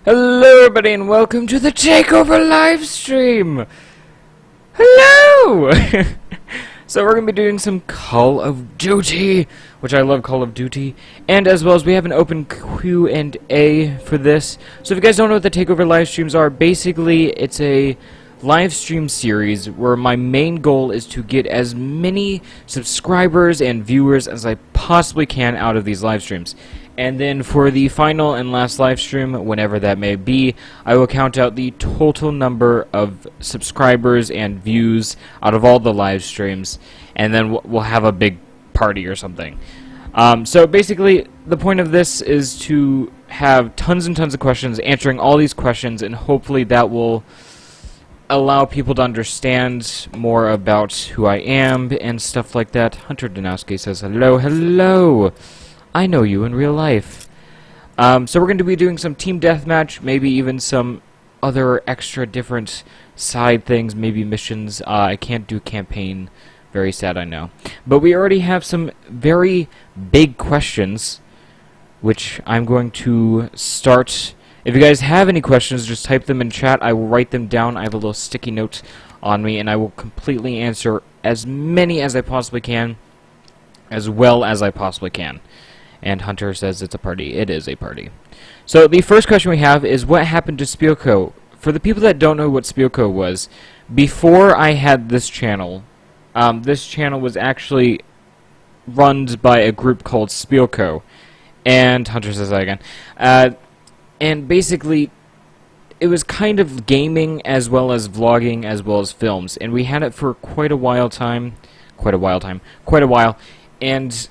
Hello everybody and welcome to the TAKEOVER livestream! Hello! So we're going to be doing some Call of Duty, which I love Call of Duty, and as well as we have an open Q&A for this. So if you guys don't know what the TAKEOVER livestreams are, basically it's a live stream series where my main goal is to get as many subscribers and viewers as I possibly can out of these live streams. And then for the final and last live stream, whenever that may be, I will count out the total number of subscribers and views out of all the live streams, and then we'll have a big party or something. So basically, the point of this is to have tons and tons of questions, answering all these questions, and hopefully that will allow people to understand more about who I am and stuff like that. Hunter Danowski says, hello, hello! I know you in real life. So we're going to be doing some team deathmatch, maybe even some other extra different side things, maybe missions. I can't do campaign. Very sad, I know. But we already have some very big questions, which I'm going to start. If you guys have any questions, just type them in chat. I will write them down. I have a little sticky note on me, and I will completely answer as many as I possibly can, as well as I possibly can. And Hunter says it's a party. It is a party. So the first question we have is, what happened to Spielko? For the people that don't know what Spielko was, before I had this channel was actually run by a group called Spielko. And Hunter says that again. And basically, it was kind of gaming as well as vlogging as well as films. And we had it for quite a while, and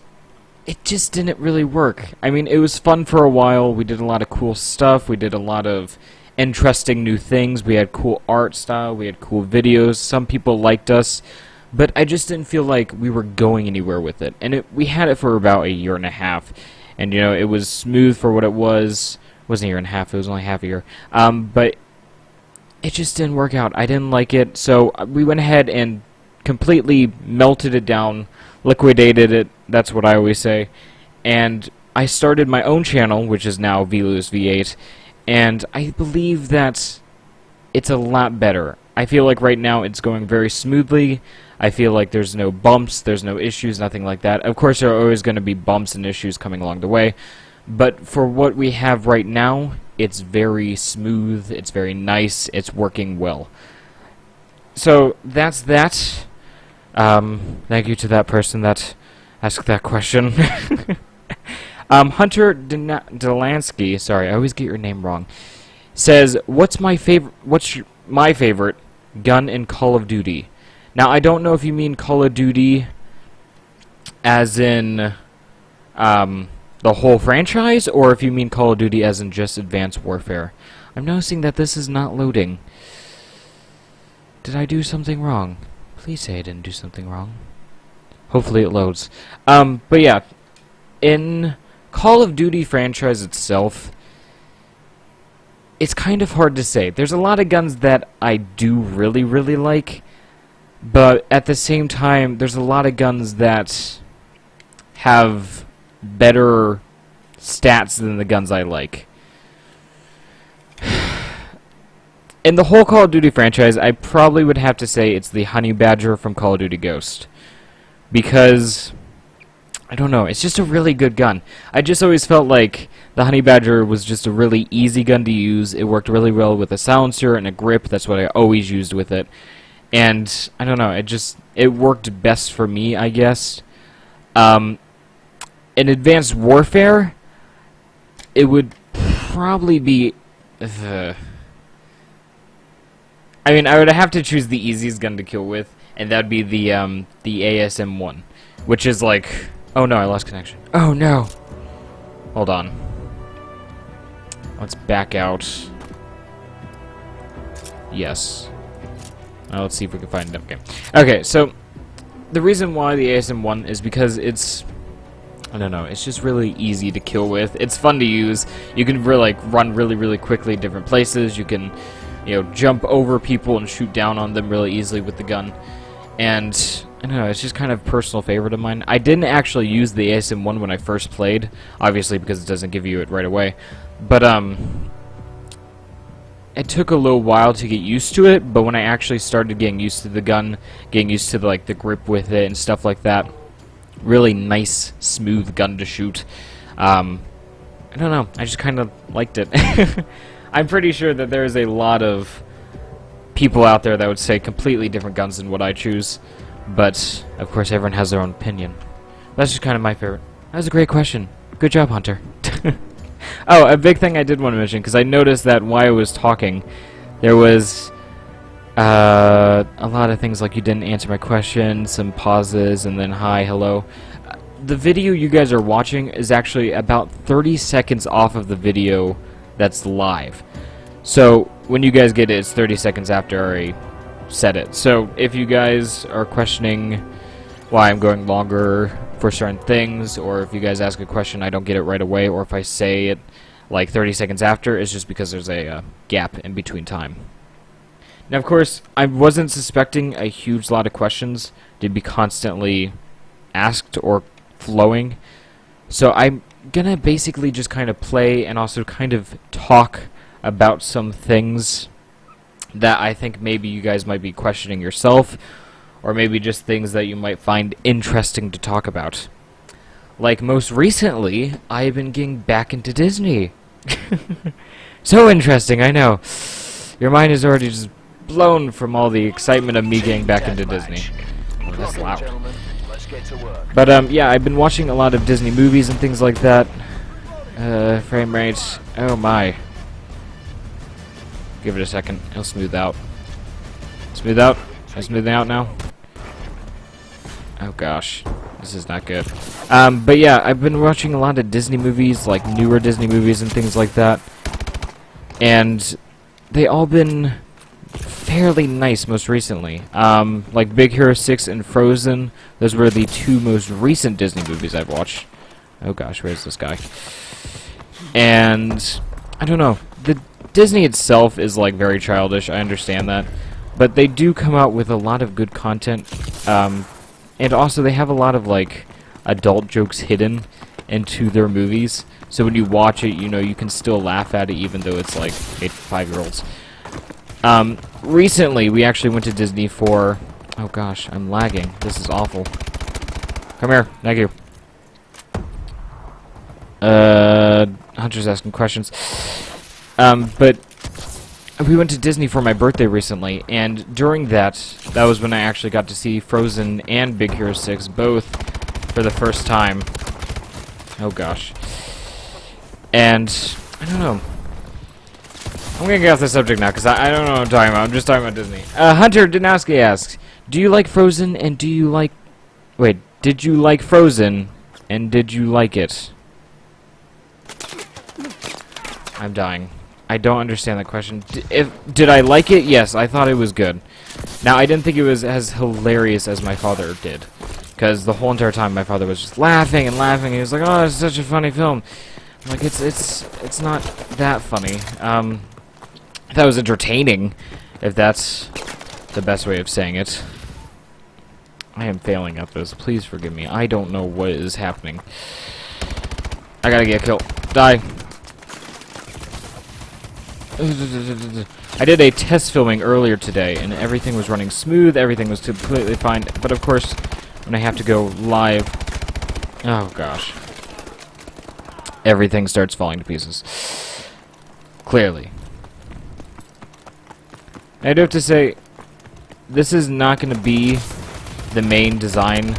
it just didn't really work. I mean, it was fun for a while. We did a lot of cool stuff. We did a lot of interesting new things. We had cool art style. We had cool videos. Some people liked us. But I just didn't feel like we were going anywhere with it. And we had it for about a year and a half. And, you know, it was smooth for what it was. It wasn't a year and a half. It was only half a year. But it just didn't work out. I didn't like it. So we went ahead and completely melted it down, liquidated it, that's what I always say, and I started my own channel, which is now VLewis8, and I believe that it's a lot better. I feel like right now it's going very smoothly. I feel like there's no bumps, there's no issues, nothing like that. Of course, there are always going to be bumps and issues coming along the way, but for what we have right now, it's very smooth, it's very nice, it's working well. So that's that. Thank you to that person that asked that question. Hunter Delansky, sorry, I always get your name wrong, says, what's my favorite gun in Call of Duty? Now, I don't know if you mean Call of Duty as in the whole franchise, or if you mean Call of Duty as in just Advanced Warfare. I'm noticing that this is not loading. Did I do something wrong? Please say I didn't do something wrong. Hopefully it loads. But yeah, in Call of Duty franchise itself, it's kind of hard to say. There's a lot of guns that I do really, really like, but at the same time, there's a lot of guns that have better stats than the guns I like. In the whole Call of Duty franchise, I probably would have to say it's the Honey Badger from Call of Duty Ghost. Because, I don't know, it's just a really good gun. I just always felt like the Honey Badger was just a really easy gun to use. It worked really well with a silencer and a grip. That's what I always used with it. And, I don't know, it worked best for me, I guess. In Advanced Warfare, it would probably be... I mean, I would have to choose the easiest gun to kill with, and that'd be the ASM-1, which is like... Oh no, I lost connection. Oh no! Hold on. Let's back out. Yes. Now let's see if we can find it. Okay, so the reason why the ASM-1 is because it's... I don't know, it's just really easy to kill with. It's fun to use. You can really, run really, really quickly different places. You can... jump over people and shoot down on them really easily with the gun. And, I don't know, it's just kind of a personal favorite of mine. I didn't actually use the ASM-1 when I first played, obviously because it doesn't give you it right away. But, it took a little while to get used to it, but when I actually started getting used to the gun, getting used to like the grip with it and stuff like that, really nice, smooth gun to shoot. I don't know, I just kind of liked it. I'm pretty sure that there's a lot of people out there that would say completely different guns than what I choose, but of course everyone has their own opinion. That's just kind of my favorite. That was a great question. Good job, Hunter. Oh, a big thing I did want to mention, because I noticed that while I was talking, there was a lot of things like you didn't answer my question, some pauses, and then hi, hello. The video you guys are watching is actually about 30 seconds off of the video that's live. So when you guys get it, it's 30 seconds after I said it. So if you guys are questioning why I'm going longer for certain things, or if you guys ask a question I don't get it right away, or if I say it like 30 seconds after, it's just because there's a gap in between time. Now, of course, I wasn't suspecting a huge lot of questions to be constantly asked or flowing, so I'm gonna basically just kind of play and also kind of talk about some things that I think maybe you guys might be questioning yourself, or maybe just things that you might find interesting to talk about. Like most recently, I've been getting back into Disney. So interesting, I know. Your mind is already just blown from all the excitement of me getting back into Disney. Oh, that's loud. But yeah, I've been watching a lot of Disney movies and things like that. Frame rate, oh my. Give it a second, it'll smooth out. Smooth out? Am I smoothing out now? Oh gosh, this is not good. But yeah, I've been watching a lot of Disney movies, like newer Disney movies and things like that. And they all been fairly nice most recently. Like Big Hero 6 and Frozen, those were the two most recent Disney movies I've watched. Oh gosh, where's this guy? And I don't know, the Disney itself is like very childish, I understand that. But they do come out with a lot of good content. And also they have a lot of like adult jokes hidden into their movies. So when you watch it, you know, you can still laugh at it even though it's like 5-year-olds. Recently, we actually went to Disney for... Oh gosh, I'm lagging. This is awful. Come here. Thank you. Hunter's asking questions. But we went to Disney for my birthday recently, and during that was when I actually got to see Frozen and Big Hero 6 both for the first time. Oh gosh. And I don't know. I'm gonna get off the subject now because I don't know what I'm talking about. I'm just talking about Disney. Hunter Danowski asks, do you like Frozen and do you like... Wait, did you like Frozen and did you like it? I'm dying. I don't understand that question. Did I like it? Yes, I thought it was good. Now, I didn't think it was as hilarious as my father did. Because the whole entire time my father was just laughing and laughing. He was like, oh, it's such a funny film. I'm like, it's not that funny. That was entertaining, if that's the best way of saying it. I am failing at this. Please forgive me. I don't know what is happening. I gotta get killed. Die. I did a test filming earlier today, and everything was running smooth. Everything was completely fine. But of course, when I have to go live... Oh, gosh. Everything starts falling to pieces. Clearly. I do have to say, this is not going to be the main design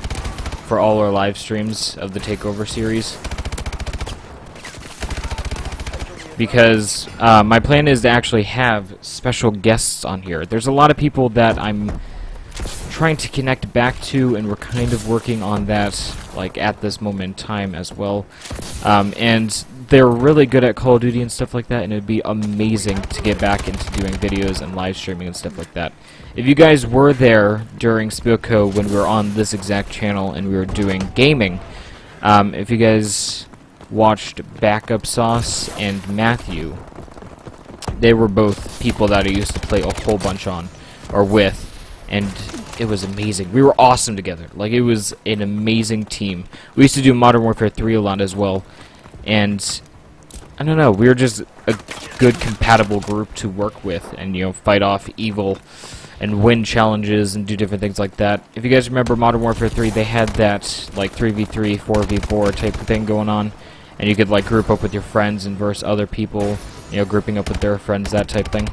for all our live streams of the Takeover series. Because my plan is to actually have special guests on here. There's a lot of people that I'm trying to connect back to, and we're kind of working on that, like, at this moment in time as well. And they're really good at Call of Duty and stuff like that, and it would be amazing to get back into doing videos and live streaming and stuff like that. If you guys were there during Spillco when we were on this exact channel and we were doing gaming, if you guys watched Backup Sauce and Matthew, they were both people that I used to play a whole bunch on, or with, and it was amazing. We were awesome together. Like, it was an amazing team. We used to do Modern Warfare 3 a lot as well, and I I don't know, we were just a good compatible group to work with and, you know, fight off evil and win challenges and do different things like that. If you guys remember Modern Warfare 3, they had that, like, 3v3, 4v4 type of thing going on. And you could, like, group up with your friends and verse other people, you know, grouping up with their friends, that type thing.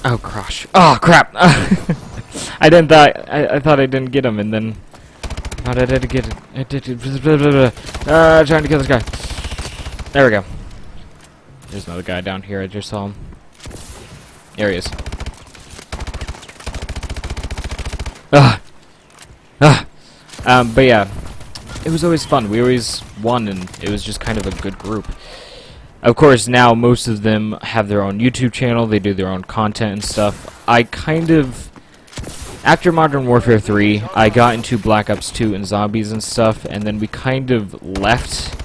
Oh, gosh. Oh, crap! I thought I didn't get him, and then... How did I get it? Trying to kill this guy. There we go. There's another guy down here, I just saw him. There he is. But yeah, it was always fun. We always won, and it was just kind of a good group. Of course, now most of them have their own YouTube channel. They do their own content and stuff. I kind of... After Modern Warfare 3, I got into Black Ops 2 and Zombies and stuff, and then we kind of left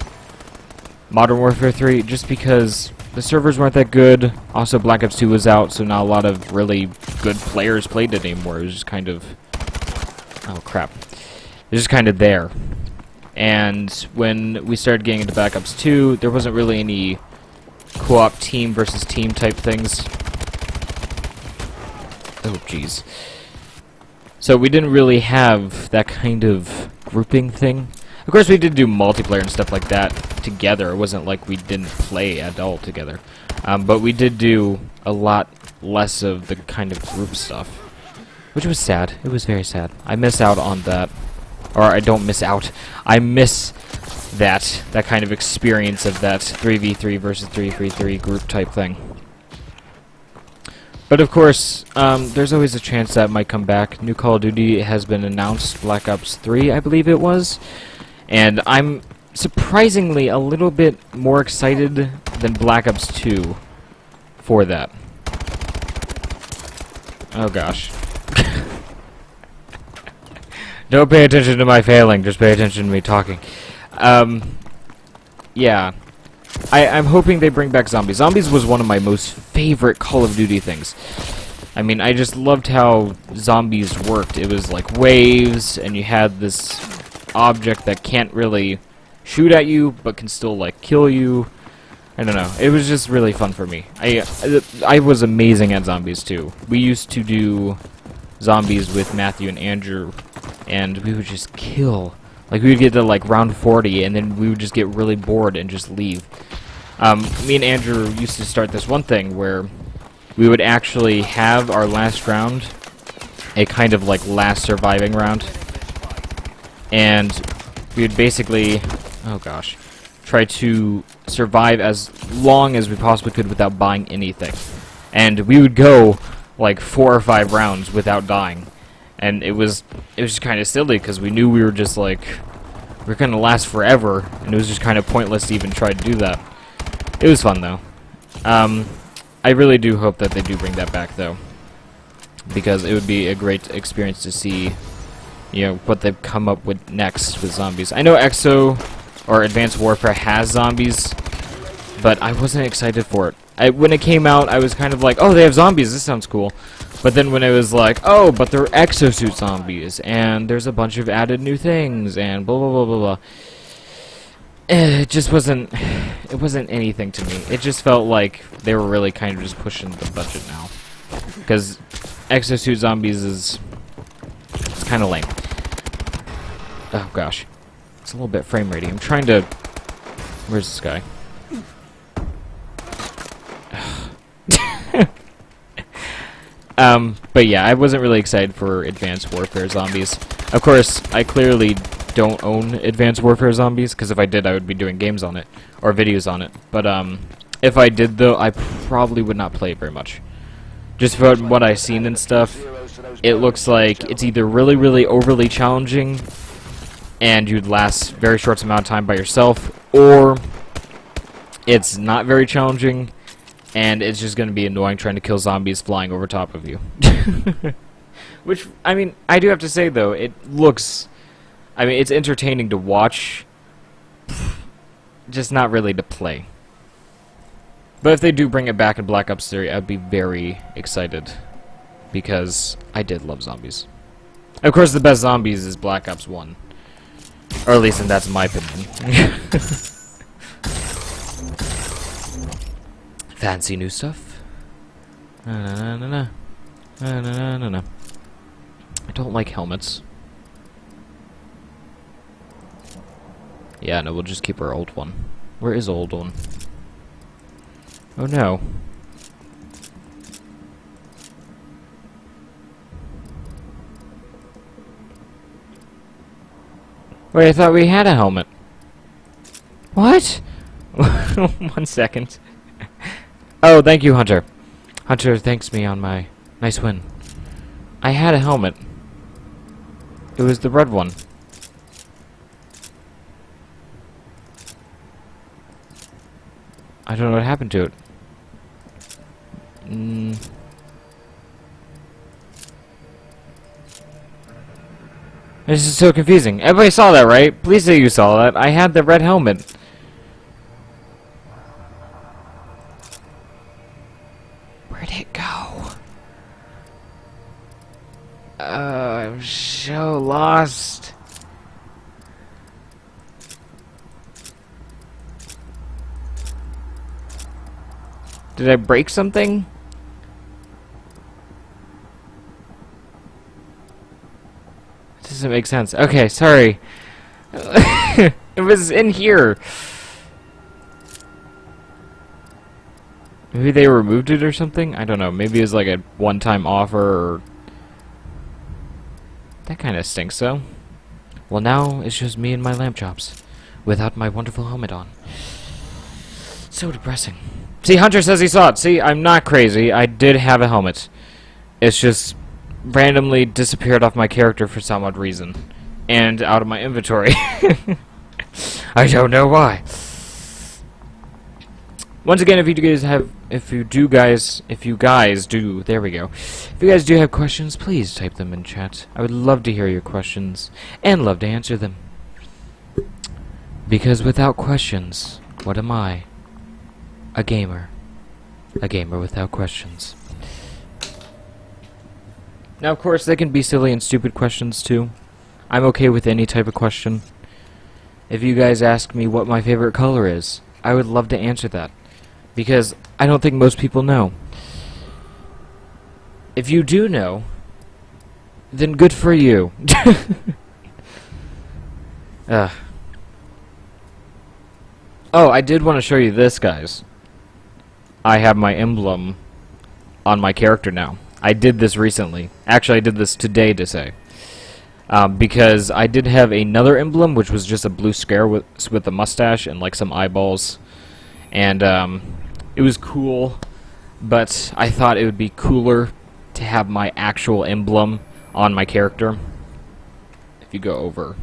Modern Warfare 3 just because the servers weren't that good. Also, Black Ops 2 was out, so not a lot of really good players played it anymore. It was just kind of... Oh, crap. It was just kind of there. And when we started getting into Black Ops 2, there wasn't really any co-op team versus team type things. Oh, jeez. So we didn't really have that kind of grouping thing. Of course, we did do multiplayer and stuff like that together. It wasn't like we didn't play at all together. But we did do a lot less of the kind of group stuff. Which was sad. It was very sad. I miss out on that. Or I don't miss out. I miss that kind of experience of that 3v3 versus 3v3 group type thing. But of course, there's always a chance that might come back. New Call of Duty has been announced, Black Ops 3, I believe it was. And I'm surprisingly a little bit more excited than Black Ops 2 for that. Oh gosh. Don't pay attention to my failing, just pay attention to me talking. Yeah. I'm hoping they bring back Zombies. Zombies was one of my most favorite Call of Duty things. I mean, I just loved how Zombies worked. It was like waves, and you had this object that can't really shoot at you, but can still, like, kill you. I don't know. It was just really fun for me. I was amazing at Zombies, too. We used to do Zombies with Matthew and Andrew, and we would just kill. Like, we would get to, like, round 40, and then we would just get really bored and just leave. Me and Andrew used to start this one thing where we would actually have our last round a kind of, like, last surviving round. And we would basically, oh gosh, try to survive as long as we possibly could without buying anything. And we would go, like, 4 or 5 rounds without dying. And it was just kind of silly because we knew we were just like, we're going to last forever, and it was just kind of pointless to even try to do that. It was fun, though. I really do hope that they do bring that back, though, because it would be a great experience to see, you know, what they've come up with next with Zombies. I know EXO, or Advanced Warfare, has Zombies, but I wasn't excited for it. When it came out, I was kind of like, oh, they have Zombies, this sounds cool. But then when it was like, oh, but they're exosuit zombies, and there's a bunch of added new things, and blah, blah, blah, blah, blah. It just wasn't, it wasn't anything to me. It just felt like they were really kind of just pushing the budget now. Because exosuit zombies is, it's kind of lame. Oh, gosh. It's a little bit frame ratey. I'm trying to, where's this guy? But yeah, I wasn't really excited for Advanced Warfare Zombies. Of course, I clearly don't own Advanced Warfare Zombies, because if I did, I would be doing games on it, or videos on it. But, if I did, though, I probably would not play it very much. Just from what I've seen and stuff, it looks like it's either really, really overly challenging, and you'd last very short amount of time by yourself, or it's not very challenging, and it's just going to be annoying trying to kill zombies flying over top of you. Which, I mean, I do have to say, though, it looks... I mean, it's entertaining to watch, just not really to play. But if they do bring it back in Black Ops 3, I'd be very excited, because I did love zombies. Of course, the best zombies is Black Ops 1. Or at least, and that's my opinion. fancy new stuff. Na, na, na, na. Na, na, na, na, na. I don't like helmets. Yeah, no, we'll just keep our old one. Where is old one? Oh no. Wait, I thought we had a helmet. What? 1 second. Oh, thank you, Hunter. Hunter thanks me on my nice win. I had a helmet. It was the red one. I don't know what happened to it. This is so confusing. Everybody saw that, right? Please say you saw that. I had the red helmet. Where'd it go? I'm so lost. Did I break something? Doesn't make sense. Okay, sorry. It was in here. Maybe they removed it or something? I don't know. Maybe it was like a one-time offer or... That kind of stinks, though. Well, now it's just me and my lamb chops. Without my wonderful helmet on. So depressing. See, Hunter says he saw it. See, I'm not crazy. I did have a helmet. It's just randomly disappeared off my character for some odd reason. And out of my inventory. I don't know why. Once again, if you guys do have questions, please type them in chat. I would love to hear your questions and love to answer them. Because without questions, what am I? A gamer. A gamer without questions. Now, of course, they can be silly and stupid questions, too. I'm okay with any type of question. If you guys ask me what my favorite color is, I would love to answer that. Because I don't think most people know. If you do know, then good for you. Oh, I did want to show you this, guys. I have my emblem on my character now. I did this recently. Actually, I did this today to say. Because I did have another emblem, which was just a blue square with a mustache and like some eyeballs. And it was cool, but I thought it would be cooler to have my actual emblem on my character. If you go over.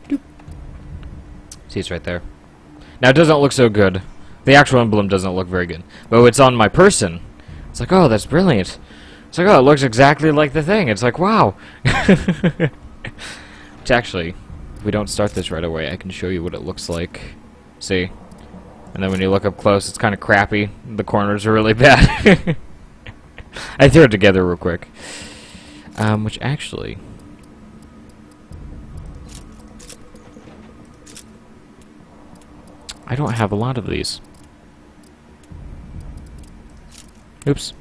Doop. See, it's right there. Now, it doesn't look so good. The actual emblem doesn't look very good. But it's on my person. It's like, oh, that's brilliant. It's like, oh, it looks exactly like the thing. It's like, wow. Which actually, if we don't start this right away, I can show you what it looks like. See? And then when you look up close, it's kind of crappy. The corners are really bad. I threw it together real quick. Which actually... I don't have a lot of these. Oops.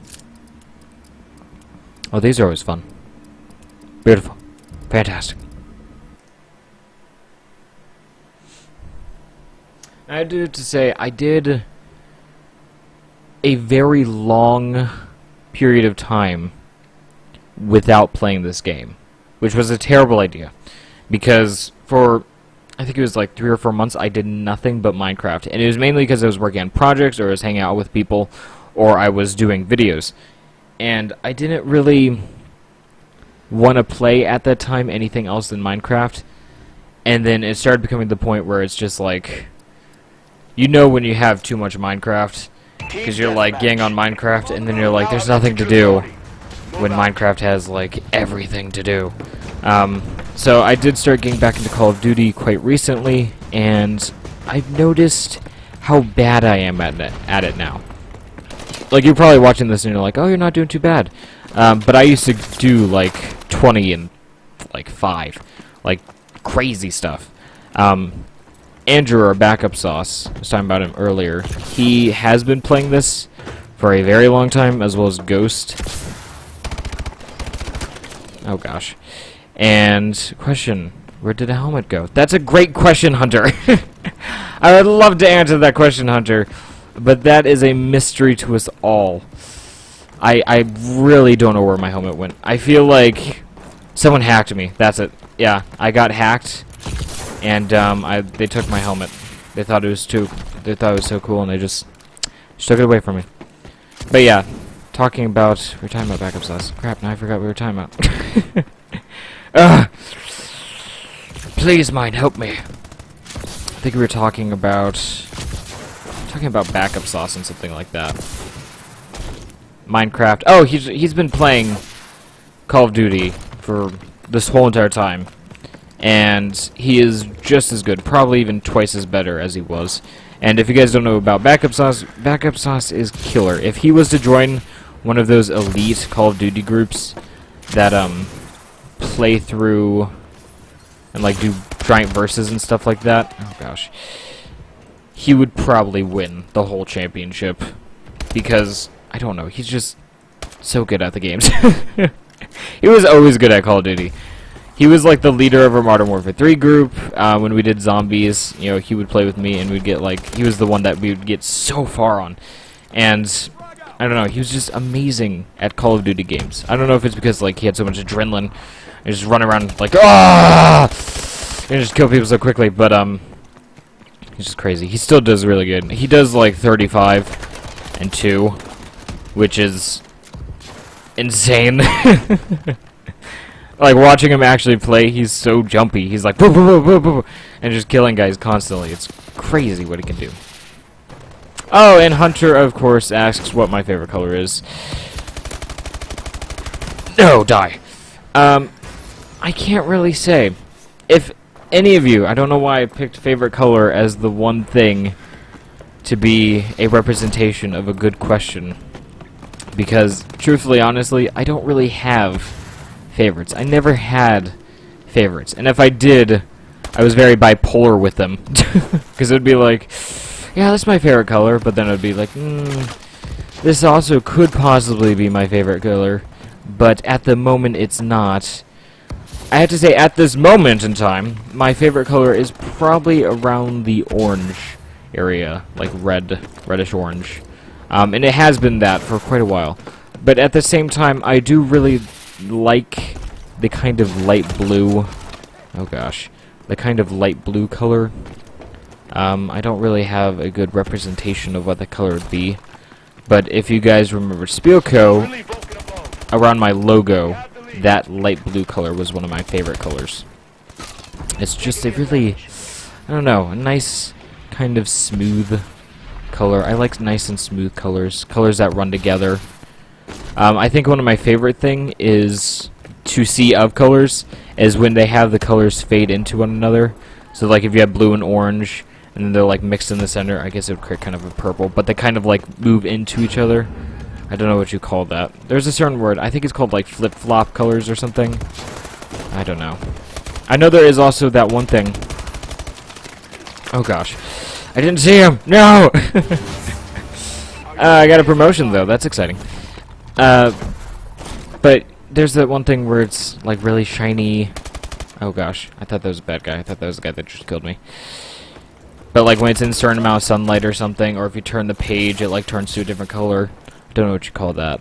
Oh, these are always fun. Beautiful. Fantastic. I do to say, I did a very long period of time without playing this game, which was a terrible idea, because for, I think it was like 3 or 4 months, I did nothing but Minecraft, and it was mainly because I was working on projects, or I was hanging out with people, or I was doing videos, and I didn't really want to play at that time anything else than Minecraft, and then it started becoming the point where it's just like, you know when you have too much Minecraft, because you're like getting on Minecraft, and then you're like, there's nothing to do, when Minecraft has like everything to do. So I did start getting back into Call of Duty quite recently, and I've noticed how bad I am at it now. Like, you're probably watching this and you're like, oh, you're not doing too bad. But I used to do like 20 and like 5, like crazy stuff. Andrew, our backup sauce, I was talking about him earlier. He has been playing this for a very long time, as well as Ghost. Oh gosh. And question, where did a helmet go? That's a great question, Hunter. I would love to answer that question, Hunter, but that is a mystery to us all. I really don't know where my helmet went. I feel like someone hacked me. That's it. Yeah, I got hacked, and they took my helmet. They thought it was so cool, and they just took it away from me. But yeah, we were talking about backup sauce. Crap, now I forgot what we were talking about. Please, mine, help me. I think we were talking about backup sauce and something like that. Minecraft. Oh, he's been playing Call of Duty for this whole entire time, and he is just as good, probably even twice as better as he was. And if you guys don't know about backup sauce is killer. If he was to join one of those elite Call of Duty groups that play through and like do giant verses and stuff like that, oh gosh, he would probably win the whole championship, because I don't know, he's just so good at the games. He was always good at Call of Duty. He was like the leader of our Modern Warfare 3 group. When we did zombies, you know, he would play with me, and we'd get like, he was the one that we would get so far on. And I don't know, he was just amazing at Call of Duty games. I don't know if it's because like he had so much adrenaline and just run around like and just kill people so quickly, but he's just crazy. He still does really good. He does like 35 and 2, which is insane. Like, watching him actually play, he's so jumpy. He's like, boo, boo, boo, boo, boo, and just killing guys constantly. It's crazy what he can do. Oh, and Hunter, of course, asks what my favorite color is. No, die. I can't really say. If any of you, I don't know why I picked favorite color as the one thing to be a representation of a good question. Because, truthfully, honestly, I don't really have favorites. I never had favorites. And if I did, I was very bipolar with them. Because it would be like, yeah, that's my favorite color, but then it would be like, this also could possibly be my favorite color, but at the moment it's not. I have to say, at this moment in time, my favorite color is probably around the orange area, like reddish orange. And it has been that for quite a while. But at the same time, I do really like the kind of light blue, oh gosh, the kind of light blue color. I don't really have a good representation of what the color would be, but if you guys remember Spielco, around my logo, that light blue color was one of my favorite colors. It's just a really, I don't know, a nice kind of smooth color. I like nice and smooth colors, colors that run together. I think one of my favorite thing is to see of colors is when they have the colors fade into one another. So like if you have blue and orange and then they're like mixed in the center, I guess it would create kind of a purple, but they kind of like move into each other. I don't know what you call that. There's a certain word. I think it's called like flip-flop colors or something. I don't know. I know there is also that one thing. Oh gosh. I didn't see him! No! I got a promotion though. That's exciting. But there's that one thing where it's like really shiny. Oh gosh, I thought that was a bad guy. I thought that was the guy that just killed me. But like when it's in a certain amount of sunlight or something, or if you turn the page, it like turns to a different color. I don't know what you call that.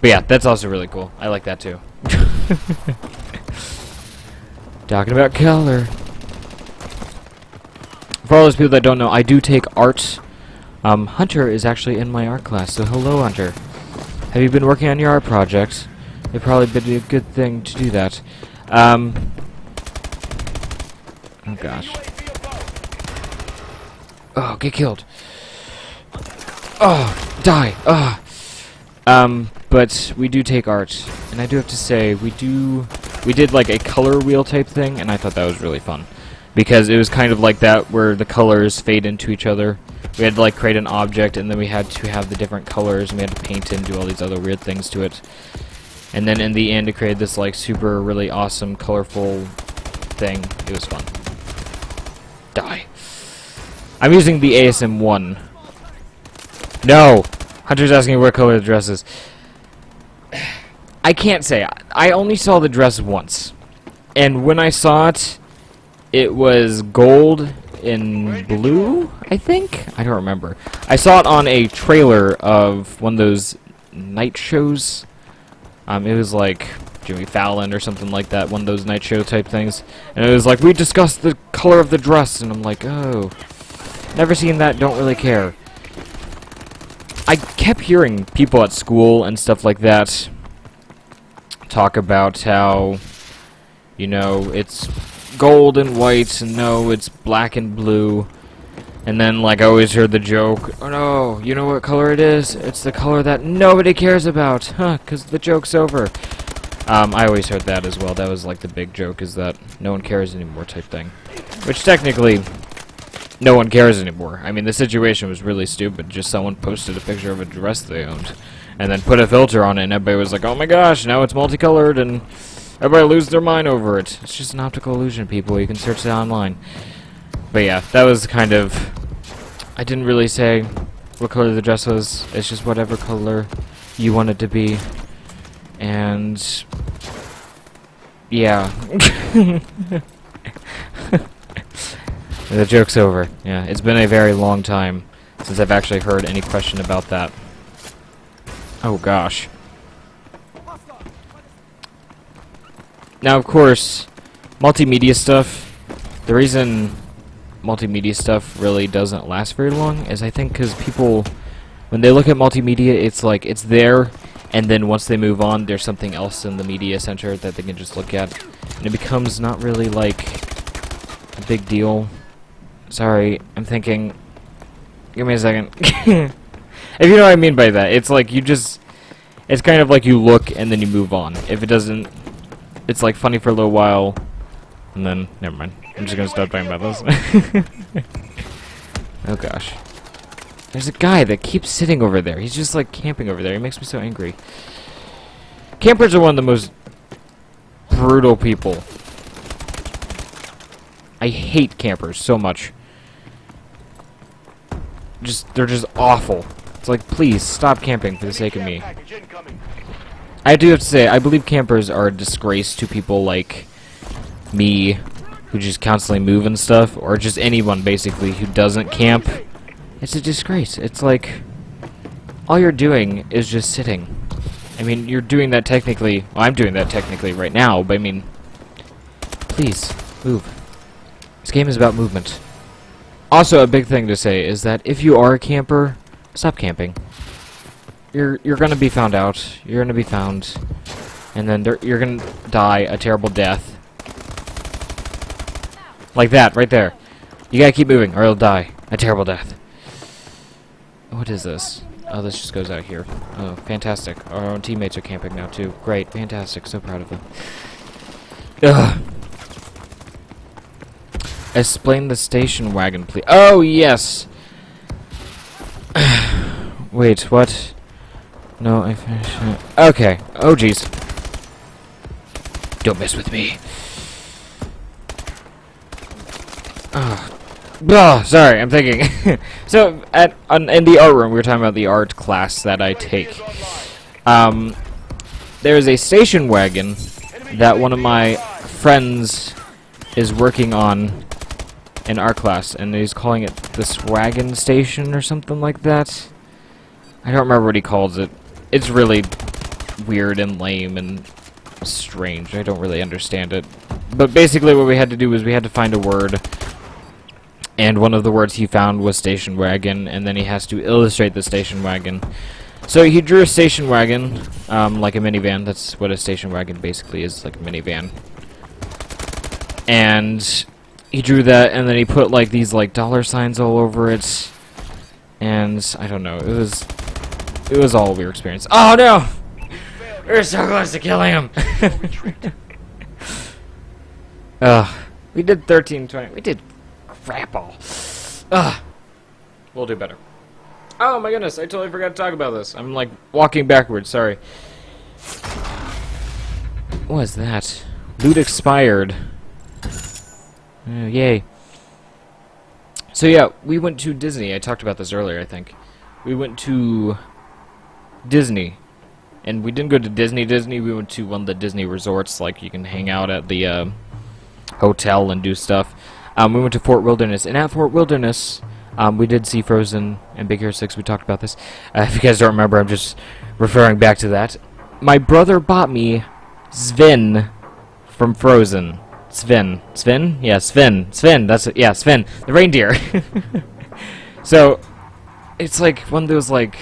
But yeah, that's also really cool. I like that too. Talking about color. For all those people that don't know, I do take art. Hunter is actually in my art class, so hello, Hunter. Have you been working on your art project? It'd probably be a good thing to do that. Oh gosh. Oh, get killed. Oh, die. But we do take art, and I do have to say, we did like a color wheel type thing, and I thought that was really fun. Because it was kind of like that, where the colors fade into each other. We had to like create an object, and then we had to have the different colors, and we had to paint it and do all these other weird things to it. And then in the end, it created this like super, really awesome, colorful thing. It was fun. Die. I'm using the ASM-1. No! Hunter's asking what color the dress is. I can't say. I only saw the dress once. And when I saw it, it was gold and blue, I think? I don't remember. I saw it on a trailer of one of those night shows. It was like Jimmy Fallon or something like that, one of those night show type things. And it was like, we discussed the color of the dress, and I'm like, oh, never seen that, don't really care. I kept hearing people at school and stuff like that talk about how, you know, it's gold and white, and no, it's black and blue. And then, like, I always heard the joke, oh no, you know what color it is? It's the color that nobody cares about, huh, because the joke's over. I always heard that as well. That was, like, the big joke, is that no one cares anymore type thing. Which, technically, no one cares anymore. I mean, the situation was really stupid. Just someone posted a picture of a dress they owned, and then put a filter on it, and everybody was like, oh my gosh, now it's multicolored, and everybody loses their mind over it. It's just an optical illusion, people. You can search it online. But yeah, that was kind of... I didn't really say what color the dress was. It's just whatever color you want it to be. And... yeah. The joke's over. Yeah, it's been a very long time since I've actually heard any question about that. Oh gosh. Now, of course, multimedia stuff, the reason multimedia stuff really doesn't last very long is I think because people, when they look at multimedia, it's like, it's there, and then once they move on, there's something else in the media center that they can just look at, and it becomes not really, like, a big deal. Sorry, I'm thinking, give me a second. If you know what I mean by that, it's like you just, it's kind of like you look and then you move on. If it doesn't, it's like funny for a little while, and then, never mind. I'm just gonna stop talking about this. Oh gosh. There's a guy that keeps sitting over there. He's just like camping over there. He makes me so angry. Campers are one of the most brutal people. I hate campers so much. They're just awful. It's like, please, stop camping for the sake of me. I do have to say, I believe campers are a disgrace to people like me, who just constantly move and stuff, or just anyone, basically, who doesn't camp. It's a disgrace. It's like, all you're doing is just sitting. I mean, you're doing that technically, well, I'm doing that technically right now, but I mean, please, move. This game is about movement. Also, a big thing to say is that if you are a camper, stop camping. You're gonna be found out. You're gonna be found, and then you're gonna die a terrible death, like that right there. You gotta keep moving, or you'll die a terrible death. What is this? Oh, this just goes out here. Oh, fantastic. Our own teammates are camping now too. Great, fantastic. So proud of them. Ugh. Explain the station wagon, please. Oh yes. Wait, what? No, I finished it. Okay. Oh, jeez. Don't mess with me. Oh, sorry, I'm thinking. So, in the art room, we were talking about the art class that I take. There's a station wagon that one of my friends is working on in art class, and he's calling it the Swagon Station or something like that. I don't remember what he calls it. It's really weird and lame and strange. I don't really understand it. But basically what we had to do was we had to find a word, and one of the words he found was station wagon, and then he has to illustrate the station wagon. So he drew a station wagon, like a minivan. That's what a station wagon basically is, like a minivan. And he drew that, and then he put like these like dollar signs all over it, and I don't know. It was all a weird experience. Oh no! We're so close to killing him. We did 13-20. We did crap all. We'll do better. Oh my goodness! I totally forgot to talk about this. I'm like walking backwards. Sorry. What was that? Loot expired. Yay. So yeah, we went to Disney. I talked about this earlier, I think. We went to Disney. And we didn't go to Disney, we went to one of the Disney resorts, like you can hang out at the hotel and do stuff. We went to Fort Wilderness, and at Fort Wilderness, we did see Frozen and Big Hero 6, we talked about this. If you guys don't remember, I'm just referring back to that. My brother bought me Sven from Frozen. Sven? Yeah, Sven, that's it, yeah, Sven, the reindeer. So, it's like one of those, like,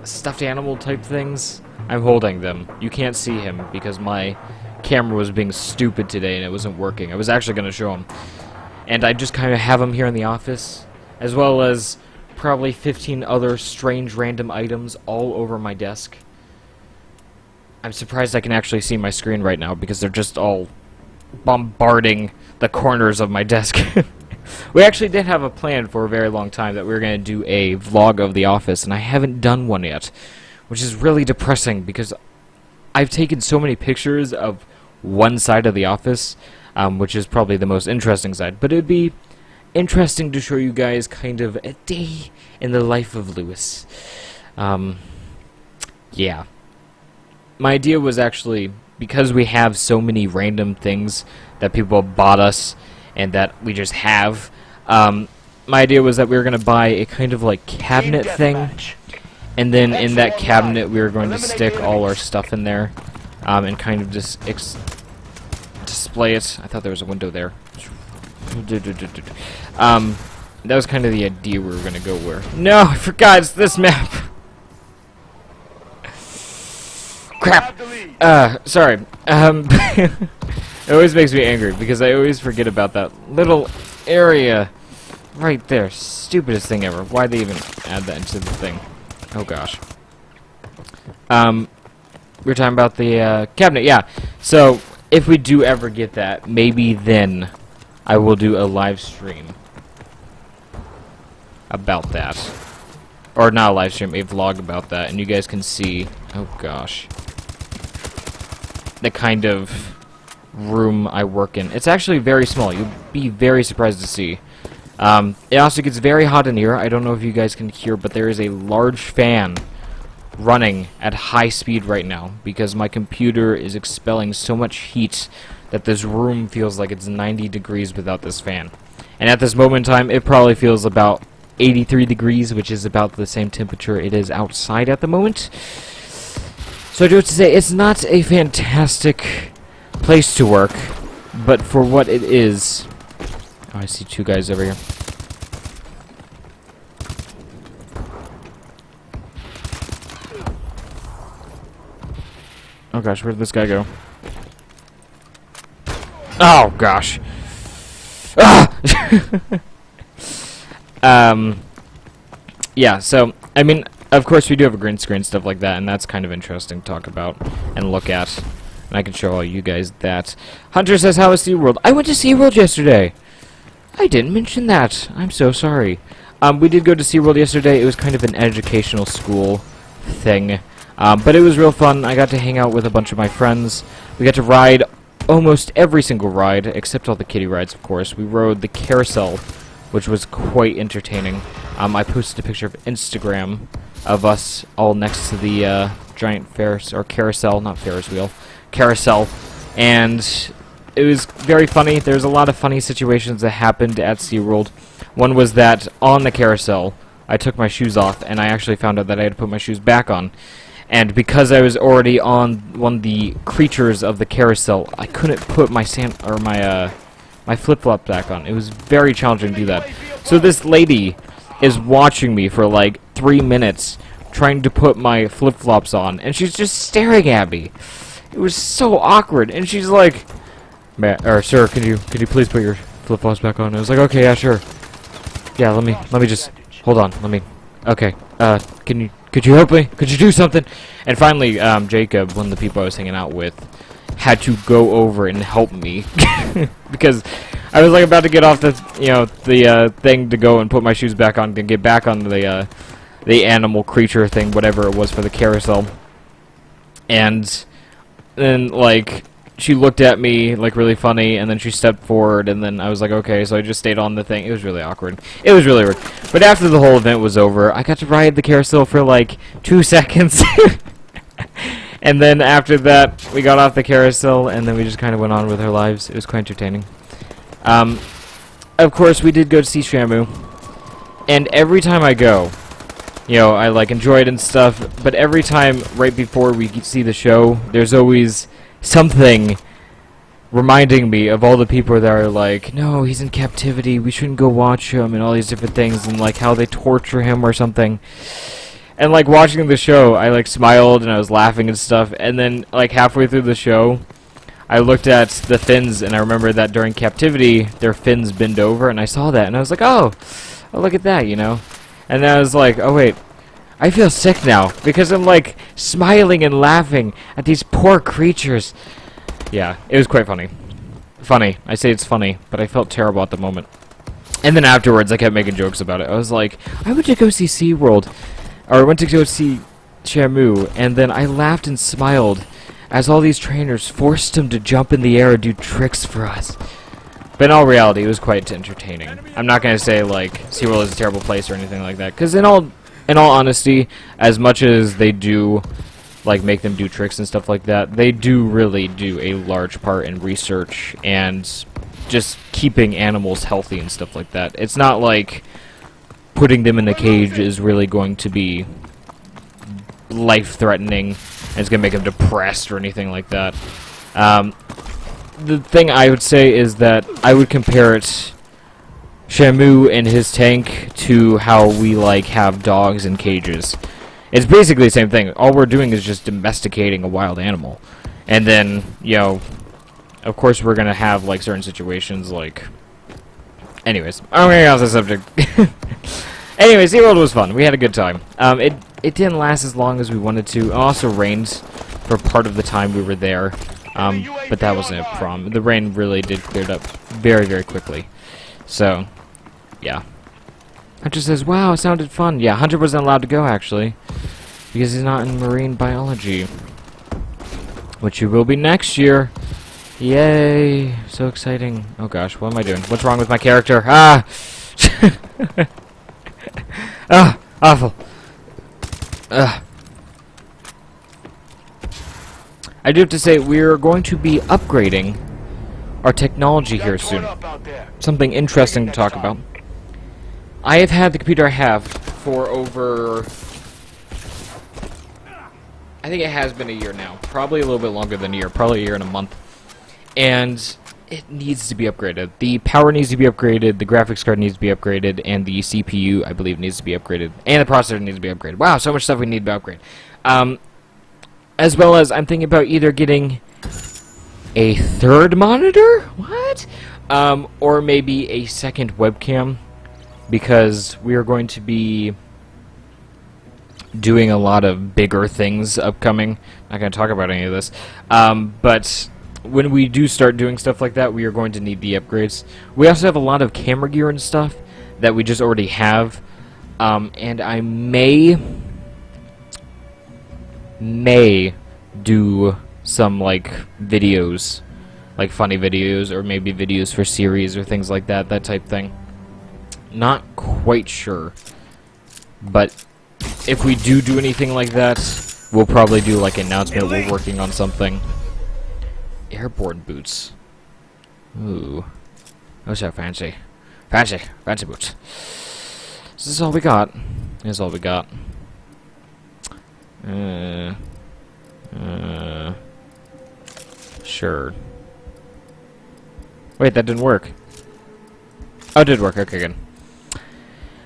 stuffed animal type things. I'm holding them. You can't see him because my camera was being stupid today and it wasn't working. I was actually going to show him. And I just kind of have him here in the office, as well as probably 15 other strange random items all over my desk. I'm surprised I can actually see my screen right now because they're just all bombarding the corners of my desk. We actually did have a plan for a very long time that we were going to do a vlog of the office, and I haven't done one yet, which is really depressing because I've taken so many pictures of one side of the office, which is probably the most interesting side, but it would be interesting to show you guys kind of a day in the life of Lewis. Yeah. My idea was actually, because we have so many random things that people bought us and that we just have, my idea was that we were going to buy a kind of like cabinet thing, and then in that cabinet we were going to stick all our stuff in there, and kind of just display it. I thought there was a window there. That was kind of the idea we were going to go where. No, I forgot, it's this map! Crap! Sorry. It always makes me angry because I always forget about that little area right there. Stupidest thing ever. Why'd they even add that into the thing? Oh gosh. We were talking about the cabinet, yeah. So if we do ever get that, maybe then I will do a live stream about that. Or not a live stream, a vlog about that, and you guys can see, oh gosh, the kind of room I work in. It's actually very small. You'll be very surprised to see. It also gets very hot in here. I don't know if you guys can hear, but there is a large fan running at high speed right now because my computer is expelling so much heat that this room feels like it's 90 degrees without this fan. And at this moment in time, it probably feels about 83 degrees, which is about the same temperature it is outside at the moment. So I do have to say, it's not a fantastic place to work, but for what it is... Oh, I see two guys over here. Oh gosh, where did this guy go? Oh gosh! Ah! Yeah, so, I mean, of course we do have a green screen, stuff like that, and that's kind of interesting to talk about and look at. And I can show all you guys that. Hunter says, how was SeaWorld? I went to SeaWorld yesterday! I didn't mention that. I'm so sorry. We did go to SeaWorld yesterday. It was kind of an educational school thing. But it was real fun. I got to hang out with a bunch of my friends. We got to ride almost every single ride, except all the kiddie rides, of course. We rode the carousel, which was quite entertaining. I posted a picture of Instagram of us all next to the giant Ferris, or carousel, not Ferris wheel, carousel. And it was very funny. There's a lot of funny situations that happened at SeaWorld. One was that on the carousel, I took my shoes off, and I actually found out that I had to put my shoes back on. And because I was already on one of the creatures of the carousel, I couldn't put my my flip-flop back on. It was very challenging to do that. So this lady is watching me for like 3 minutes, trying to put my flip-flops on, and she's just staring at me. It was so awkward, and she's like, "Sir, could you please put your flip-flops back on?" I was like, "Okay, yeah, sure. Yeah, let me just hold on. Okay. Could you help me? Could you do something?" And finally, Jacob, one of the people I was hanging out with, had to go over and help me because I was like about to get off the thing to go and put my shoes back on to get back on the animal creature thing, whatever it was for the carousel. And then like she looked at me like really funny, and then she stepped forward, and then I was like, okay, so I just stayed on the thing. It was really awkward. It was really weird. But after the whole event was over, I got to ride the carousel for like 2 seconds. And then after that, we got off the carousel, and then we just kind of went on with our lives. It was quite entertaining. Of course, we did go to see Shamu, and every time I go, you know, I like enjoy it and stuff, but every time right before we see the show, there's always something reminding me of all the people that are like, no, he's in captivity, we shouldn't go watch him, and all these different things, and like how they torture him or something. And like watching the show, I like smiled and I was laughing and stuff, and then like halfway through the show, I looked at the fins, and I remember that during captivity, their fins bend over, and I saw that, and I was like, oh, look at that, you know? And then I was like, oh wait, I feel sick now, because I'm like smiling and laughing at these poor creatures. Yeah, it was quite funny. Funny. I say it's funny, but I felt terrible at the moment. And then afterwards, I kept making jokes about it. I was like, I went to go see SeaWorld, or I went to go see Shamu, and then I laughed and smiled as all these trainers forced him to jump in the air and do tricks for us. But in all reality, it was quite entertaining. I'm not going to say, like, SeaWorld is a terrible place or anything like that, because in all honesty, as much as they do, like, make them do tricks and stuff like that, they do really do a large part in research and just keeping animals healthy and stuff like that. It's not like putting them in a cage is really going to be life-threatening, and it's going to make them depressed or anything like that. The thing I would say is that I would compare it, Shamu and his tank, to how we like have dogs in cages. It's basically the same thing. All we're doing is just domesticating a wild animal. And then, you know, of course we're going to have like certain situations like... Anyways, I'm going to get off the subject. Anyways, SeaWorld was fun. We had a good time. It didn't last as long as we wanted to. It also rained for part of the time we were there. But that wasn't a problem. The rain really did clear up very, very quickly. So, yeah. Hunter says, wow, it sounded fun. Yeah, Hunter wasn't allowed to go, actually, because he's not in marine biology, which he will be next year. Yay. So exciting. Oh, gosh, what am I doing? What's wrong with my character? Ah! Ah, awful. Ugh. I do have to say, we're going to be upgrading our technology here soon. Something interesting to talk about. I have had the computer I have for over... I think it has been a year now. Probably a little bit longer than a year. Probably a year and a month. And it needs to be upgraded. The power needs to be upgraded, the graphics card needs to be upgraded, and the CPU, I believe, needs to be upgraded. And the processor needs to be upgraded. Wow, so much stuff we need to upgrade. As well as, I'm thinking about either getting a third monitor? What? Or maybe a second webcam, because we are going to be doing a lot of bigger things upcoming. Not going to talk about any of this. But when we do start doing stuff like that, we are going to need the upgrades. We also have a lot of camera gear and stuff that we just already have. And I may do some like videos, like funny videos, or maybe videos for series or things like that, that type thing. Not quite sure, but if we do anything like that, we'll probably do like an announcement. We're working on something. Airborne boots. Ooh, those are fancy, fancy boots. This is all we got. This is all we got. Sure. Wait, that didn't work. Oh, it did work. Okay, good.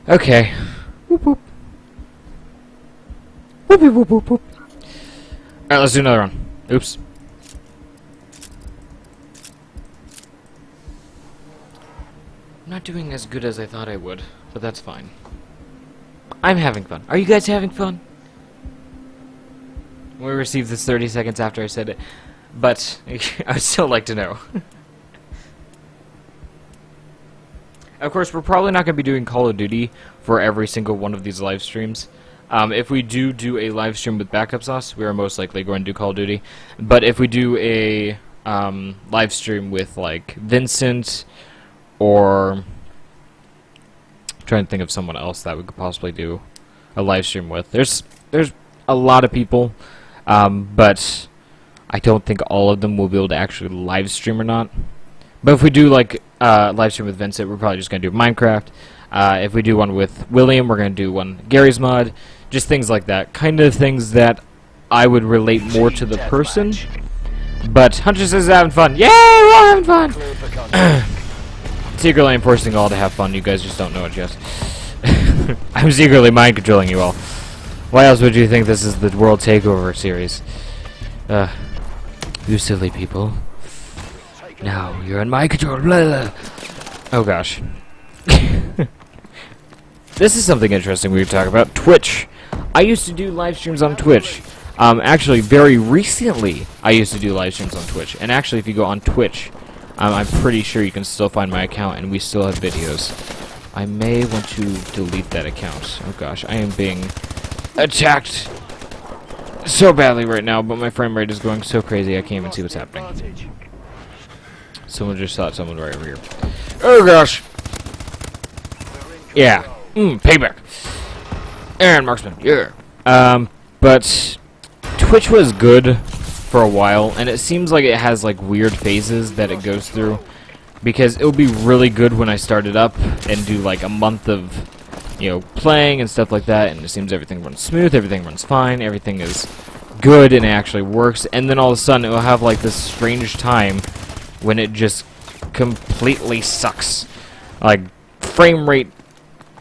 Okay. Whoop whoop. Whoopie whoop whoop whoop. Alright, let's do another one. Oops. I'm not doing as good as I thought I would, but that's fine. I'm having fun. Are you guys having fun? We received this 30 seconds after I said it, but I would still like to know. Of course, we're probably not going to be doing Call of Duty for every single one of these live streams. If we do a live stream with backup sauce, we are most likely going to do Call of Duty. But if we do a live stream with like Vincent, or I'm trying to think of someone else that we could possibly do a live stream with. There's a lot of people, but I don't think all of them will be able to actually live stream or not. But if we do like live stream with Vincent, we're probably just gonna do Minecraft. If we do one with William, we're gonna do one Gary's mod. Just things like that, kind of things that I would relate more to the person. But Hunter says he's having fun. Yay, we're all having fun. Secretly enforcing all to have fun. You guys just don't know it yet. I'm secretly mind controlling you all. Why else would you think this is the World Takeover series? You silly people. Now you're in my control. Blah, blah. Oh gosh. This is something interesting we could talk about. Twitch. I used to do live streams on Twitch. Actually, very recently, I used to do live streams on Twitch. And actually, if you go on Twitch, I'm pretty sure you can still find my account, and we still have videos. I may want to delete that account. Oh gosh, I am being attacked so badly right now, but my frame rate is going so crazy I can't even see what's happening. Someone just shot someone right over here. Oh gosh! Yeah. Payback. And marksman. Yeah. But Twitch was good for a while, and it seems like it has like weird phases that it goes through, because it will be really good when I started up and do like a month of, you know, playing and stuff like that, and it seems everything runs smooth, everything runs fine, everything is good and it actually works, and then all of a sudden it will have like this strange time when it just completely sucks. Like frame rate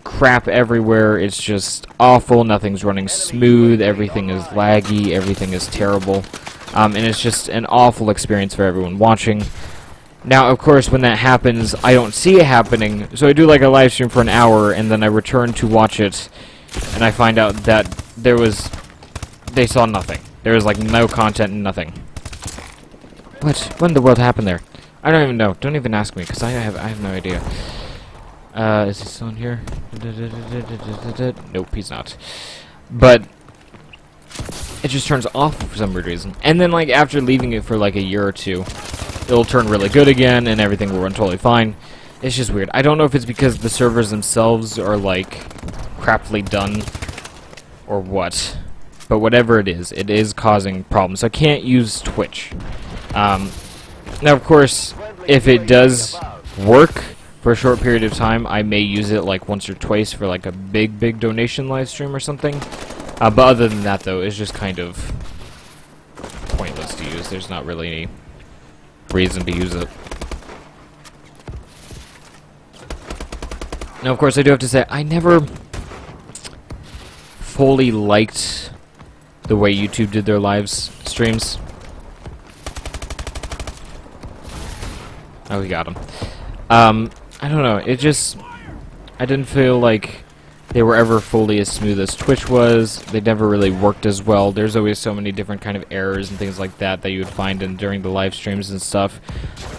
crap everywhere, it's just awful, nothing's running smooth, everything is laggy, everything is terrible, and it's just an awful experience for everyone watching. Now, of course, when that happens, I don't see it happening, so I do like a live stream for an hour, and then I return to watch it, and I find out that they saw nothing. There was like no content and nothing. What in the world happened there? I don't even know. Don't even ask me, because I have no idea. Is he still in here? Nope, he's not. But it just turns off for some weird reason. And then, like, after leaving it for like a year or two, it'll turn really good again, and everything will run totally fine. It's just weird. I don't know if it's because the servers themselves are, like, crappily done, or what. But whatever it is causing problems. So I can't use Twitch. Now, of course, if it does work for a short period of time, I may use it like once or twice for like a big donation live stream or something. But other than that, though, it's just kind of pointless to use. There's not really any reason to use it. Now, of course, I do have to say, I never fully liked the way YouTube did their live streams. Oh, we got him. I don't know, it just, I didn't feel like they were ever fully as smooth as Twitch was. They never really worked as well. There's always so many different kind of errors and things like that that you would find during the live streams and stuff.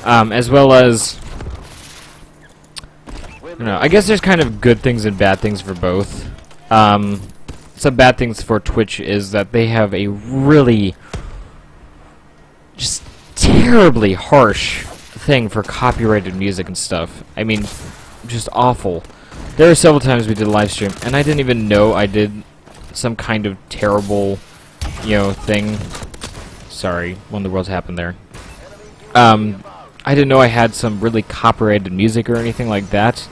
As well as, I don't know, I guess there's kind of good things and bad things for both. Some bad things for Twitch is that they have a really just terribly harsh thing for copyrighted music and stuff. I mean, just awful. There are several times we did a live stream, and I didn't even know I did some kind of terrible, you know, thing. Sorry, when the world's happened there. I didn't know I had some really copyrighted music or anything like that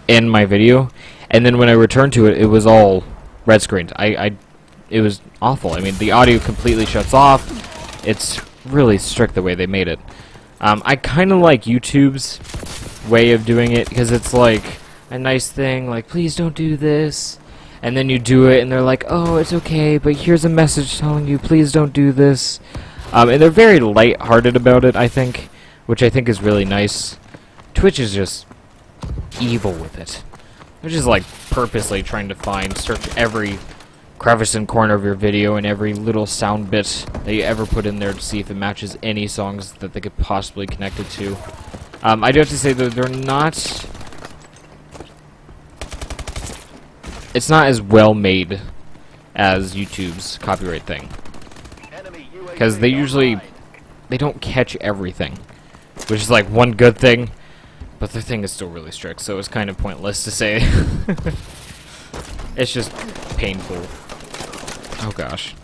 in my video, and then when I returned to it, it was all red screened. It was awful. I mean, the audio completely shuts off. It's really strict the way they made it. I kind of like YouTube's way of doing it, because it's like a nice thing, like, please don't do this, and then you do it, and they're like, oh, it's okay, but here's a message telling you, please don't do this. And they're very light-hearted about it, I think, which I think is really nice. Twitch is just evil with it. They're just, like, purposely trying to search every crevice and corner of your video and every little sound bit that you ever put in there to see if it matches any songs that they could possibly connect it to. I do have to say that they're not... It's not as well made as YouTube's copyright thing. Because they they don't catch everything, which is like one good thing, but their thing is still really strict, so it's kind of pointless to say. It's just painful. Oh gosh.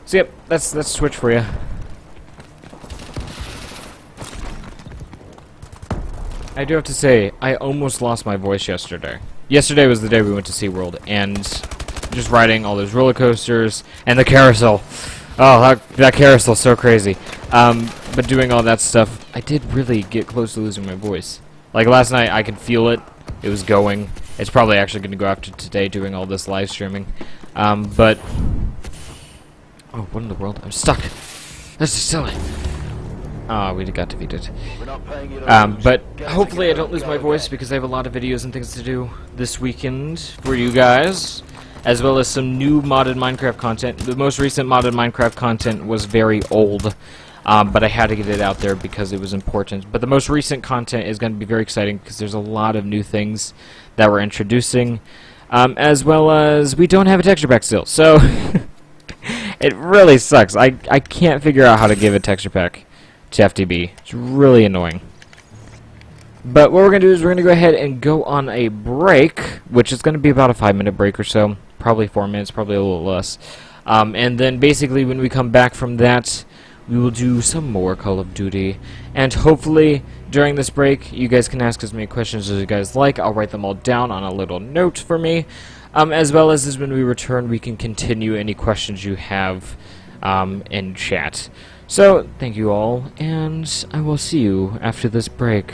So yep, that's Switch for you. I do have to say, I almost lost my voice yesterday. Yesterday was the day we went to SeaWorld, and just riding all those roller coasters, and the carousel. Oh, that carousel's so crazy. But doing all that stuff, I did really get close to losing my voice. Like last night, I could feel it. It was going. It's probably actually going to go after today doing all this live streaming. But... Oh, what in the world? I'm stuck. This is silly. Ah, we got defeated. But hopefully I don't lose my voice because I have a lot of videos and things to do this weekend for you guys, as well as some new modded Minecraft content. The most recent modded Minecraft content was very old, but I had to get it out there because it was important. But the most recent content is going to be very exciting because there's a lot of new things that we're introducing, as well as we don't have a texture pack still, so it really sucks. I can't figure out how to give a texture pack to FTB. It's really annoying. But what we're going to do is we're going to go ahead and go on a break, which is going to be about a 5-minute break or so. Probably 4 minutes, probably a little less. And then basically when we come back from that, we will do some more Call of Duty. And hopefully during this break, you guys can ask as many questions as you guys like. I'll write them all down on a little note for me. As well as when we return, we can continue any questions you have in chat. So, thank you all, and I will see you after this break.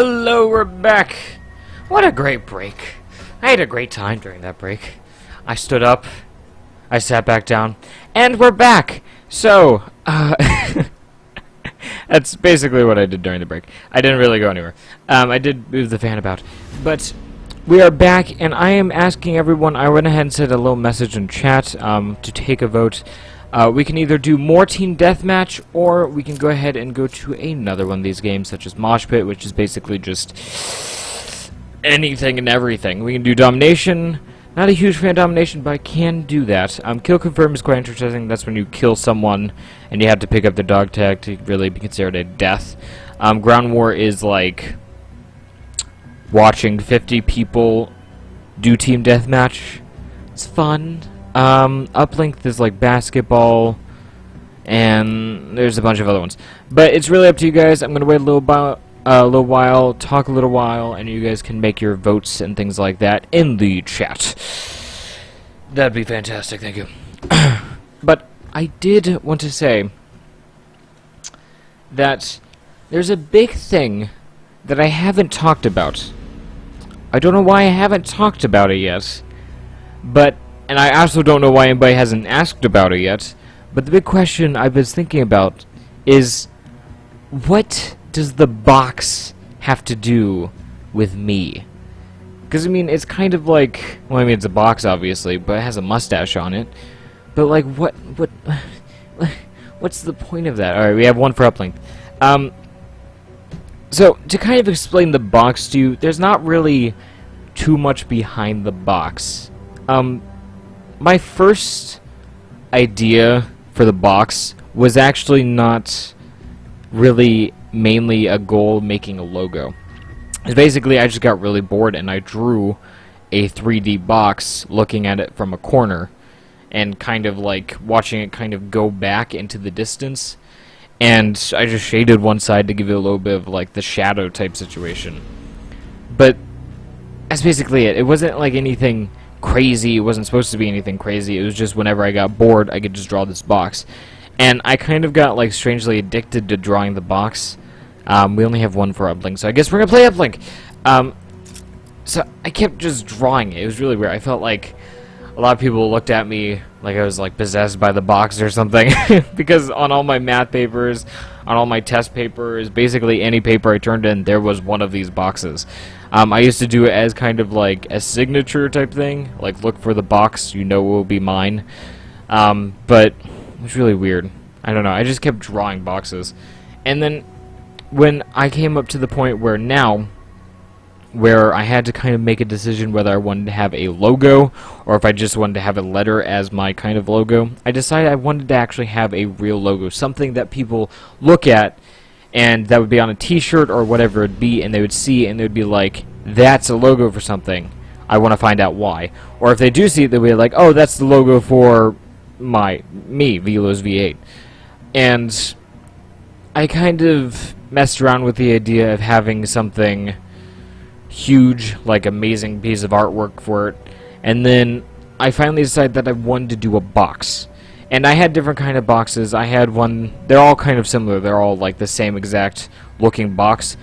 Hello, we're back. What a great break. I had a great time during that break. I stood up, I sat back down, and we're back. So, that's basically what I did during the break. I didn't really go anywhere. I did move the fan about. But we are back, and I am asking everyone, I went ahead and sent a little message in chat to take a vote. We can either do more Team Deathmatch, or we can go ahead and go to another one of these games, such as Mosh Pit, which is basically just anything and everything. We can do Domination. Not a huge fan of Domination, but I can do that. Kill Confirm is quite interesting. That's when you kill someone, and you have to pick up the dog tag to really be considered a death. Ground War is like watching 50 people do Team Deathmatch. It's fun. Uplink is like basketball, and there's a bunch of other ones. But it's really up to you guys. I'm gonna wait a little while, talk a little while, and you guys can make your votes and things like that in the chat. That'd be fantastic. Thank you. But I did want to say that there's a big thing that I haven't talked about. I don't know why I haven't talked about it yet, and I also don't know why anybody hasn't asked about it yet, but the big question I've been thinking about is, what does the box have to do with me? Because, I mean, it's kind of like, well, I mean, it's a box, obviously, but it has a mustache on it. But, like, what's the point of that? Alright, we have one for uplink. So, to kind of explain the box to you, there's not really too much behind the box. My first idea for the box was actually not really mainly a goal making a logo. It's basically I just got really bored and I drew a 3D box looking at it from a corner and kind of like watching it kind of go back into the distance, and I just shaded one side to give it a little bit of like the shadow type situation. But that's basically it. It wasn't like anything crazy. It wasn't supposed to be anything crazy. It was just whenever I got bored, I could just draw this box. And I kind of got like strangely addicted to drawing the box. We only have one for uplink, so I guess we're gonna play uplink. So I kept just drawing it. It was really weird. I felt like a lot of people looked at me like I was like possessed by the box or something. Because on all my math papers, on all my test papers, basically any paper I turned in, there was one of these boxes. I used to do it as kind of like a signature type thing, like look for the box, you know it will be mine. But it was really weird. I don't know, I just kept drawing boxes. And then when I came up to the point where I had to kind of make a decision whether I wanted to have a logo or if I just wanted to have a letter as my kind of logo, I decided I wanted to actually have a real logo, something that people look at and that would be on a t-shirt or whatever it'd be, and they would see and they'd be like, that's a logo for something, I want to find out why. Or if they do see it, they'll be like, oh, that's the logo for me, Velos V8. And I kind of messed around with the idea of having something huge, like amazing piece of artwork for it, and then I finally decided that I wanted to do a box. And I had different kind of boxes. I had one, they're all kind of similar, they're all like the same exact looking box.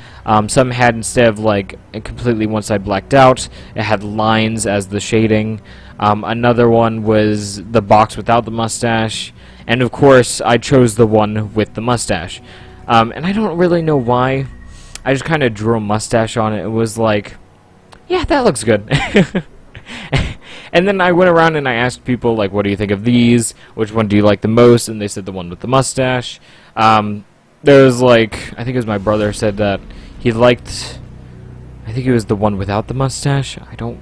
Some had, instead of like a completely one side blacked out, it had lines as the shading. Another one was the box without the mustache, and of course I chose the one with the mustache. And I don't really know why. I just kind of drew a mustache on it. It was like, yeah, that looks good. And then I went around and I asked people, like, what do you think of these? Which one do you like the most? And they said the one with the mustache. There was, like, I think it was my brother said that he liked, I think it was the one without the mustache. I don't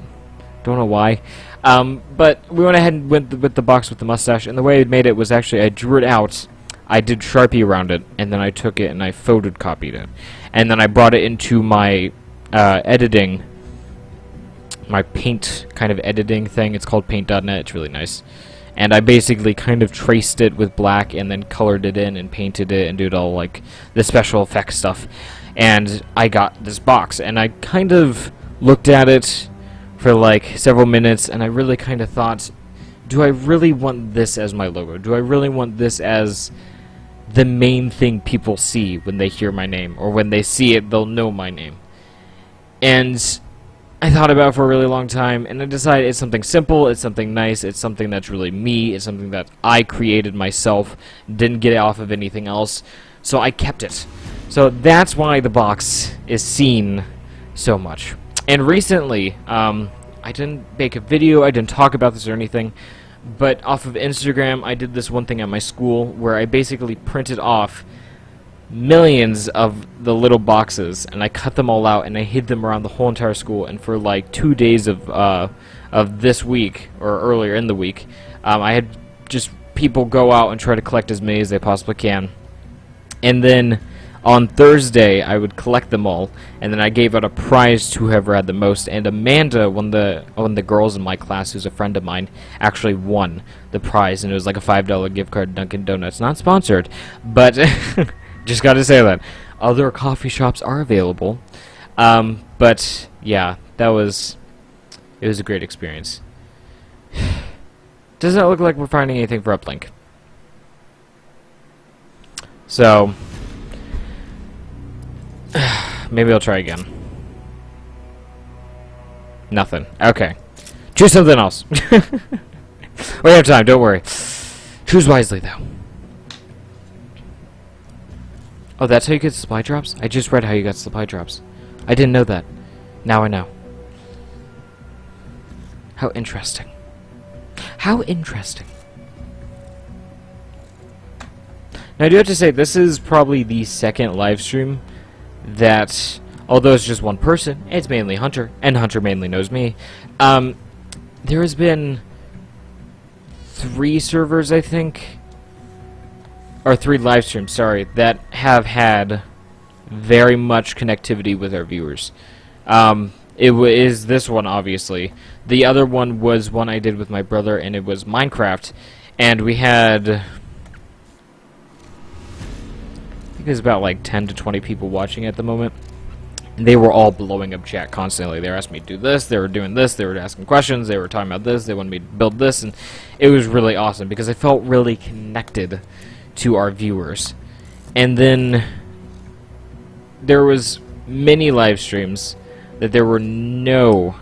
know why. But we went ahead and went with the box with the mustache. And the way I made it was actually I drew it out. I did Sharpie around it, and then I took it and I photocopied it. And then I brought it into my editing, my paint kind of editing thing. It's called paint.net. It's really nice. And I basically kind of traced it with black and then colored it in and painted it and did all like the special effects stuff. And I got this box, and I kind of looked at it for like several minutes, and I really kind of thought, do I really want this as my logo? Do I really want this as the main thing people see when they hear my name, or when they see it they'll know my name? And I thought about it for a really long time, and I decided it's something simple, it's something nice, it's something that's really me, it's something that I created myself, didn't get it off of anything else, so I kept it. So that's why the box is seen so much. And recently, I didn't make a video, I didn't talk about this or anything, but off of Instagram, I did this one thing at my school where I basically printed off millions of the little boxes, and I cut them all out and I hid them around the whole entire school. And for like 2 days of this week, or earlier in the week, I had just people go out and try to collect as many as they possibly can. And then on Thursday, I would collect them all, and then I gave out a prize to whoever had the most. And Amanda, one of the girls in my class, who's a friend of mine, actually won the prize, and it was like a $5 gift card to Dunkin' Donuts. Not sponsored, but just got to say that. Other coffee shops are available. But yeah, it was a great experience. Doesn't look like we're finding anything for uplink. So maybe I'll try again. Nothing. Okay. Choose something else. We have time, don't worry. Choose wisely, though. Oh, that's how you get supply drops? I just read how you got supply drops. I didn't know that. Now I know. How interesting. How interesting. Now, I do have to say, this is probably the second live stream that, although it's just one person, it's mainly Hunter, and Hunter mainly knows me, there has been 3 servers, I think, or 3 live streams, sorry, that have had very much connectivity with our viewers. It is this one, obviously. The other one was one I did with my brother, and it was Minecraft, and we had, I think there's about like 10 to 20 people watching at the moment. And they were all blowing up chat constantly. They were asking me to do this, they were doing this, they were asking questions, they were talking about this, they wanted me to build this, and it was really awesome because I felt really connected to our viewers. And then there was many live streams that there were no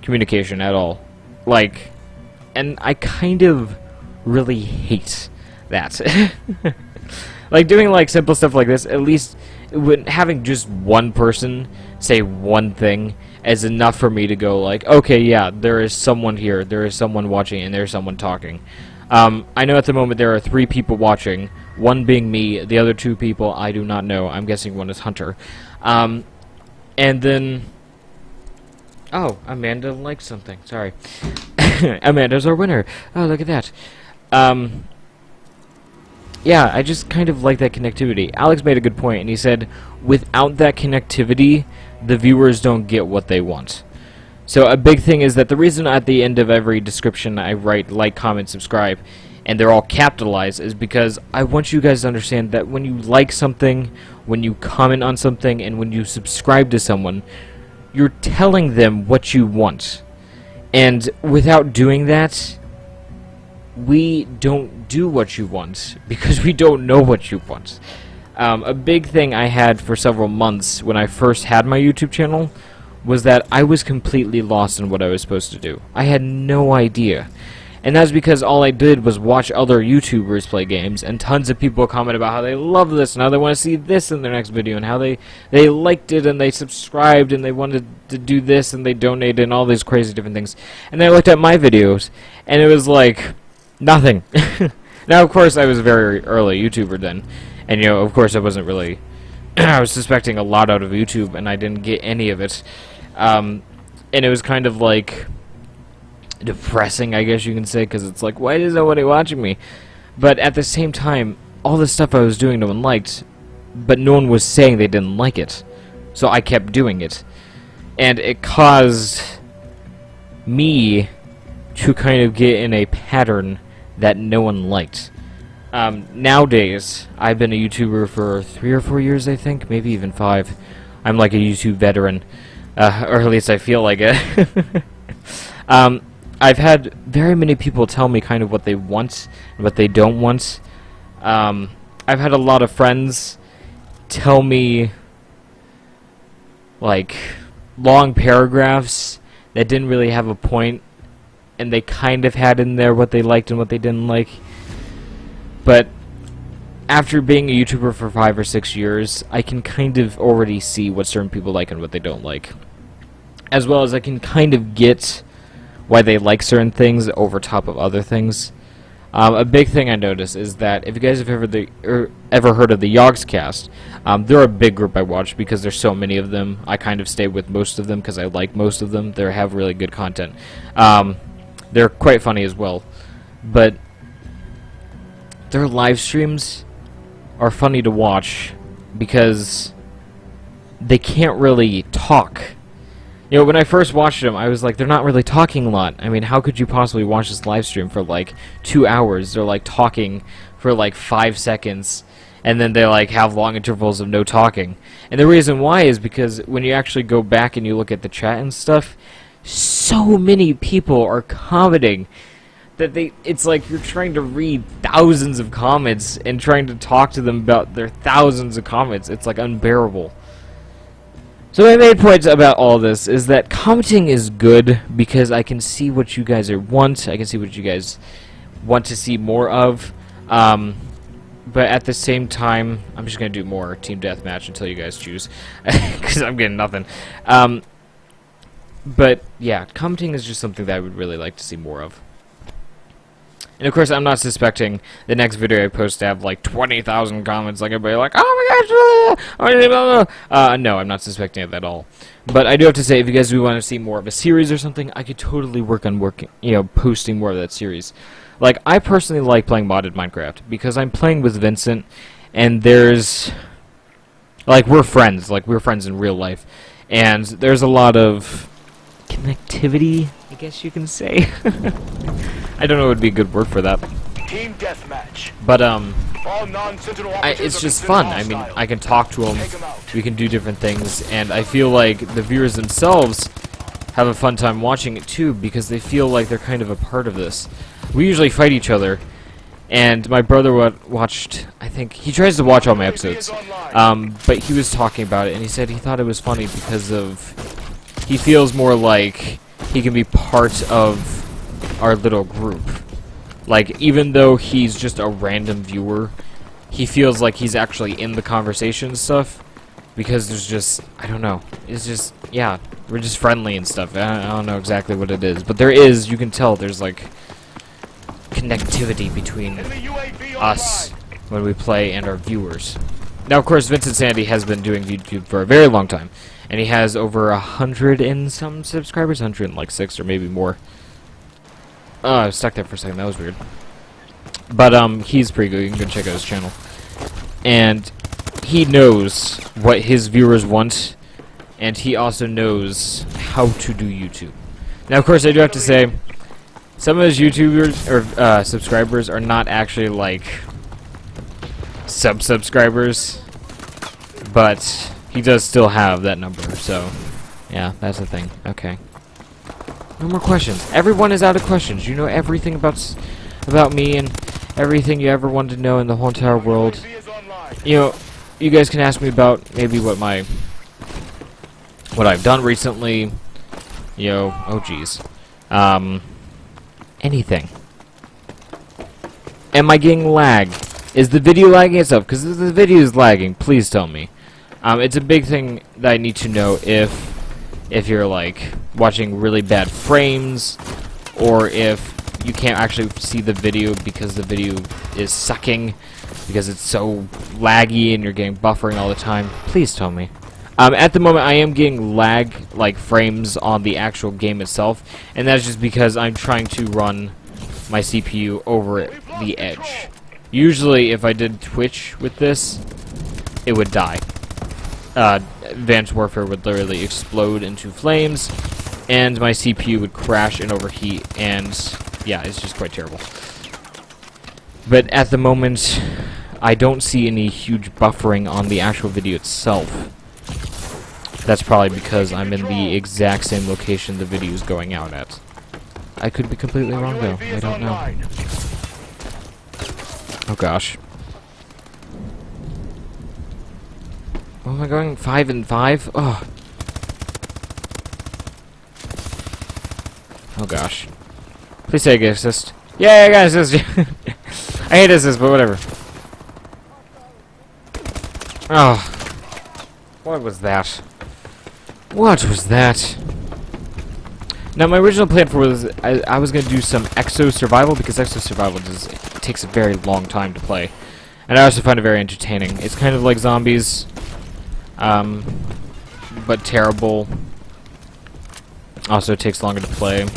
communication at all. Like, and I kind of really hate that. Like, doing like simple stuff like this, at least having just one person say one thing is enough for me to go like, okay, yeah, there is someone here, there is someone watching, and there's someone talking. I know at the moment there are 3 people watching, one being me, the other 2 people I do not know. I'm guessing one is Hunter. And then, oh, Amanda liked something, sorry. Amanda's our winner. Oh, look at that. Yeah, I just kind of like that connectivity. Alex made a good point, and he said, without that connectivity, the viewers don't get what they want. So a big thing is that the reason at the end of every description I write like, comment, subscribe, and they're all capitalized, is because I want you guys to understand that when you like something, when you comment on something, and when you subscribe to someone, you're telling them what you want. And without doing that, we don't do what you want, because we don't know what you want. A big thing I had for several months when I first had my YouTube channel was that I was completely lost in what I was supposed to do. I had no idea. And that's because all I did was watch other YouTubers play games, and tons of people comment about how they love this, and how they want to see this in their next video, and how they liked it, and they subscribed, and they wanted to do this, and they donated, and all these crazy different things. And then I looked at my videos, and it was like, nothing. Now, of course, I was a very early YouTuber then, and, you know, of course, I wasn't really, I was suspecting a lot out of YouTube, and I didn't get any of it. And it was kind of like depressing, I guess you can say, because it's like, why is nobody watching me? But at the same time, all the stuff I was doing no one liked, but no one was saying they didn't like it. So I kept doing it. And it caused me to kind of get in a pattern that no one liked. Nowadays, I've been a YouTuber for 3 or 4 years, I think, maybe even 5. I'm like a YouTube veteran, or at least I feel like it. I've had very many people tell me kind of what they want and what they don't want. I've had a lot of friends tell me, like, long paragraphs that didn't really have a point, and they kind of had in there what they liked and what they didn't like. But after being a YouTuber for 5 or 6 years, I can kind of already see what certain people like and what they don't like. As well as I can kind of get why they like certain things over top of other things. A big thing I noticed is that if you guys have ever heard of the Yogscast, they're a big group I watch because there's so many of them. I kind of stay with most of them because I like most of them. They have really good content. They're quite funny as well. But their live streams are funny to watch because they can't really talk. You know, when I first watched them, I was like, they're not really talking a lot. I mean, how could you possibly watch this live stream for like 2 hours? They're like talking for like 5 seconds, and then they like have long intervals of no talking. And the reason why is because when you actually go back and you look at the chat and stuff, so many people are commenting that it's like you're trying to read thousands of comments and trying to talk to them about their thousands of comments. It's like unbearable. So my main point about all this is that commenting is good because I can see what you guys want. I can see what you guys want to see more of. But at the same time, I'm just going to do more team deathmatch until you guys choose. Because I'm getting nothing. But yeah, commenting is just something that I would really like to see more of. And of course, I'm not suspecting the next video I post to have like 20,000 comments, like everybody like, oh my gosh, no, I'm not suspecting it at all. But I do have to say, if you guys do want to see more of a series or something, I could totally work on posting more of that series. Like, I personally like playing modded Minecraft because I'm playing with Vincent, and there's like we're friends in real life, and there's a lot of connectivity, I guess you can say. I don't know what would be a good word for that. Team deathmatch. But it's just fun. I mean, I can talk to them. We can do different things, and I feel like the viewers themselves have a fun time watching it too because they feel like they're kind of a part of this. We usually fight each other, and my brother watched. I think he tries to watch all my episodes, but he was talking about it, and he said he thought it was funny because he feels more like he can be part of our little group. Like, even though he's just a random viewer, he feels like he's actually in the conversation and stuff, because there's just, I don't know, it's just, yeah, we're just friendly and stuff. I don't know exactly what it is, but there is, you can tell there's like connectivity between us when we play and our viewers. Now, of course, Vincent Sandy has been doing YouTube for a very long time, and he has over 100 and some subscribers, 106 or maybe more. Oh, I was stuck there for a second. That was weird. But he's pretty good. You can go check out his channel. And he knows what his viewers want, and he also knows how to do YouTube. Now, of course, I do have to say, some of his YouTubers or subscribers are not actually like subscribers, but he does still have that number. So, yeah, that's the thing. Okay. No more questions. Everyone is out of questions. You know everything about me and everything you ever wanted to know in the whole entire world. You know, you guys can ask me about maybe what I've done recently. You know, oh geez. Anything. Am I getting lag? Is the video lagging itself? Because if the video is lagging, please tell me. It's a big thing that I need to know if you're like watching really bad frames, or if you can't actually see the video because the video is sucking because it's so laggy and you're getting buffering all the time. Please tell me. At the moment I am getting lag, like frames on the actual game itself, and that's just because I'm trying to run my CPU over the edge. Usually if I did Twitch with this, it would die. Advanced Warfare would literally explode into flames, and my CPU would crash and overheat, and yeah, it's just quite terrible. But at the moment, I don't see any huge buffering on the actual video itself. That's probably because I'm in the exact same location the video is going out at. I could be completely wrong though, I don't know. Oh gosh. Oh, am I going 5 and 5? Oh. Oh gosh. Please say I get assist. Yeah, I got assist. I hate assist, but whatever. Oh. What was that? What was that? Now, my original plan for was I was going to do some Exo Survival, because Exo Survival takes a very long time to play. And I also find it very entertaining. It's kind of like zombies, but terrible. Also, it takes longer to play.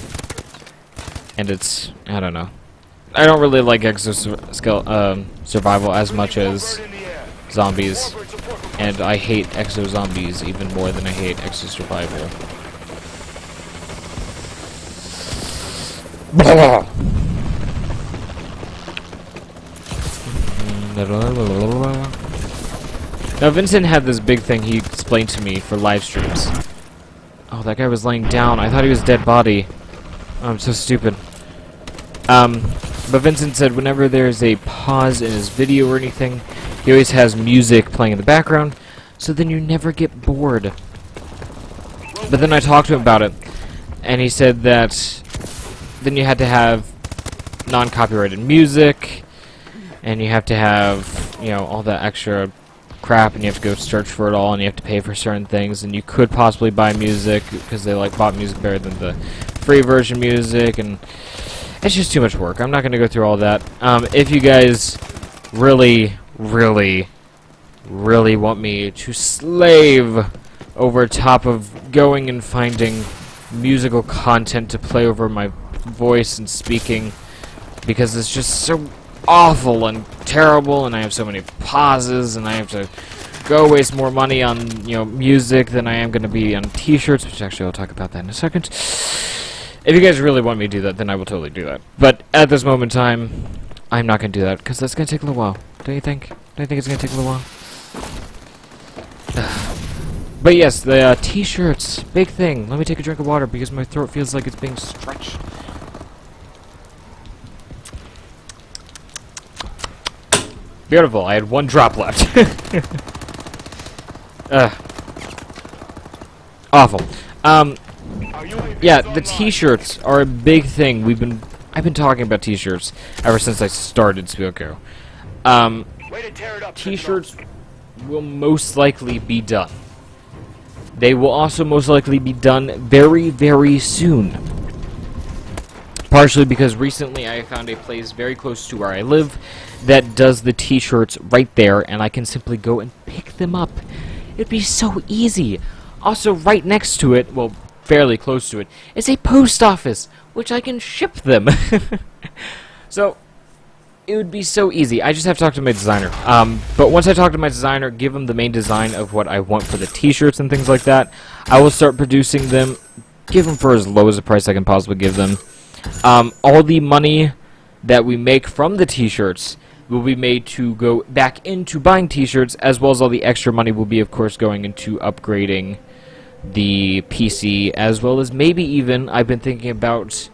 And it's, I don't know. I don't really like Exo Survival as much as zombies. And I hate Exo Zombies even more than I hate Exo Survival. Now, Vincent had this big thing he explained to me for live streams. Oh, that guy was laying down. I thought he was a dead body. Oh, I'm so stupid. But Vincent said whenever there's a pause in his video or anything, he always has music playing in the background, so then you never get bored. But then I talked to him about it, and he said that then you had to have non-copyrighted music, and you have to have, you know, all that extra crap, and you have to go search for it all, and you have to pay for certain things, and you could possibly buy music, because they like bought music better than the free version music, and it's just too much work. I'm not going to go through all that. If you guys really, really, really want me to slave over top of going and finding musical content to play over my voice and speaking, because it's just so awful and terrible, and I have so many pauses, and I have to go waste more money on, you know, music than I am going to be on t-shirts, which actually I'll talk about that in a second. If you guys really want me to do that, then I will totally do that. But at this moment in time, I'm not going to do that, because that's going to take a little while. Don't you think? Don't you think it's going to take a little while? But yes, the t-shirts, big thing. Let me take a drink of water, because my throat feels like it's being stretched. Beautiful, I had one drop left. Awful. Yeah, the t-shirts are a big thing. I've been talking about t-shirts ever since I started Spilko. T-shirts will most likely be done. They will also most likely be done very, very soon. Partially because recently I found a place very close to where I live that does the t-shirts right there, and I can simply go and pick them up. It'd be so easy. Also, right next to it, well, fairly close to it, is a post office, which I can ship them. So, it would be so easy. I just have to talk to my designer. But once I talk to my designer, give him the main design of what I want for the t-shirts and things like that, I will start producing them, give them for as low as a price I can possibly give them. All the money that we make from the t-shirts will be made to go back into buying t-shirts, as well as all the extra money will be, of course, going into upgrading the PC, as well as maybe even, I've been thinking about,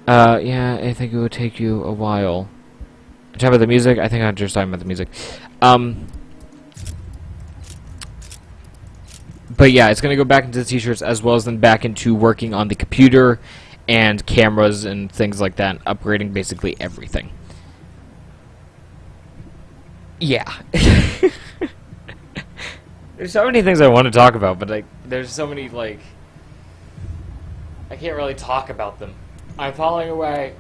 yeah, I think it would take you a while. Talking about the music? I think I'm just talking about the music. But yeah, it's going to go back into the t-shirts, as well as then back into working on the computer and cameras and things like that, and upgrading basically everything. Yeah. There's so many things I want to talk about, but there's so many, like, I can't really talk about them. I'm falling away.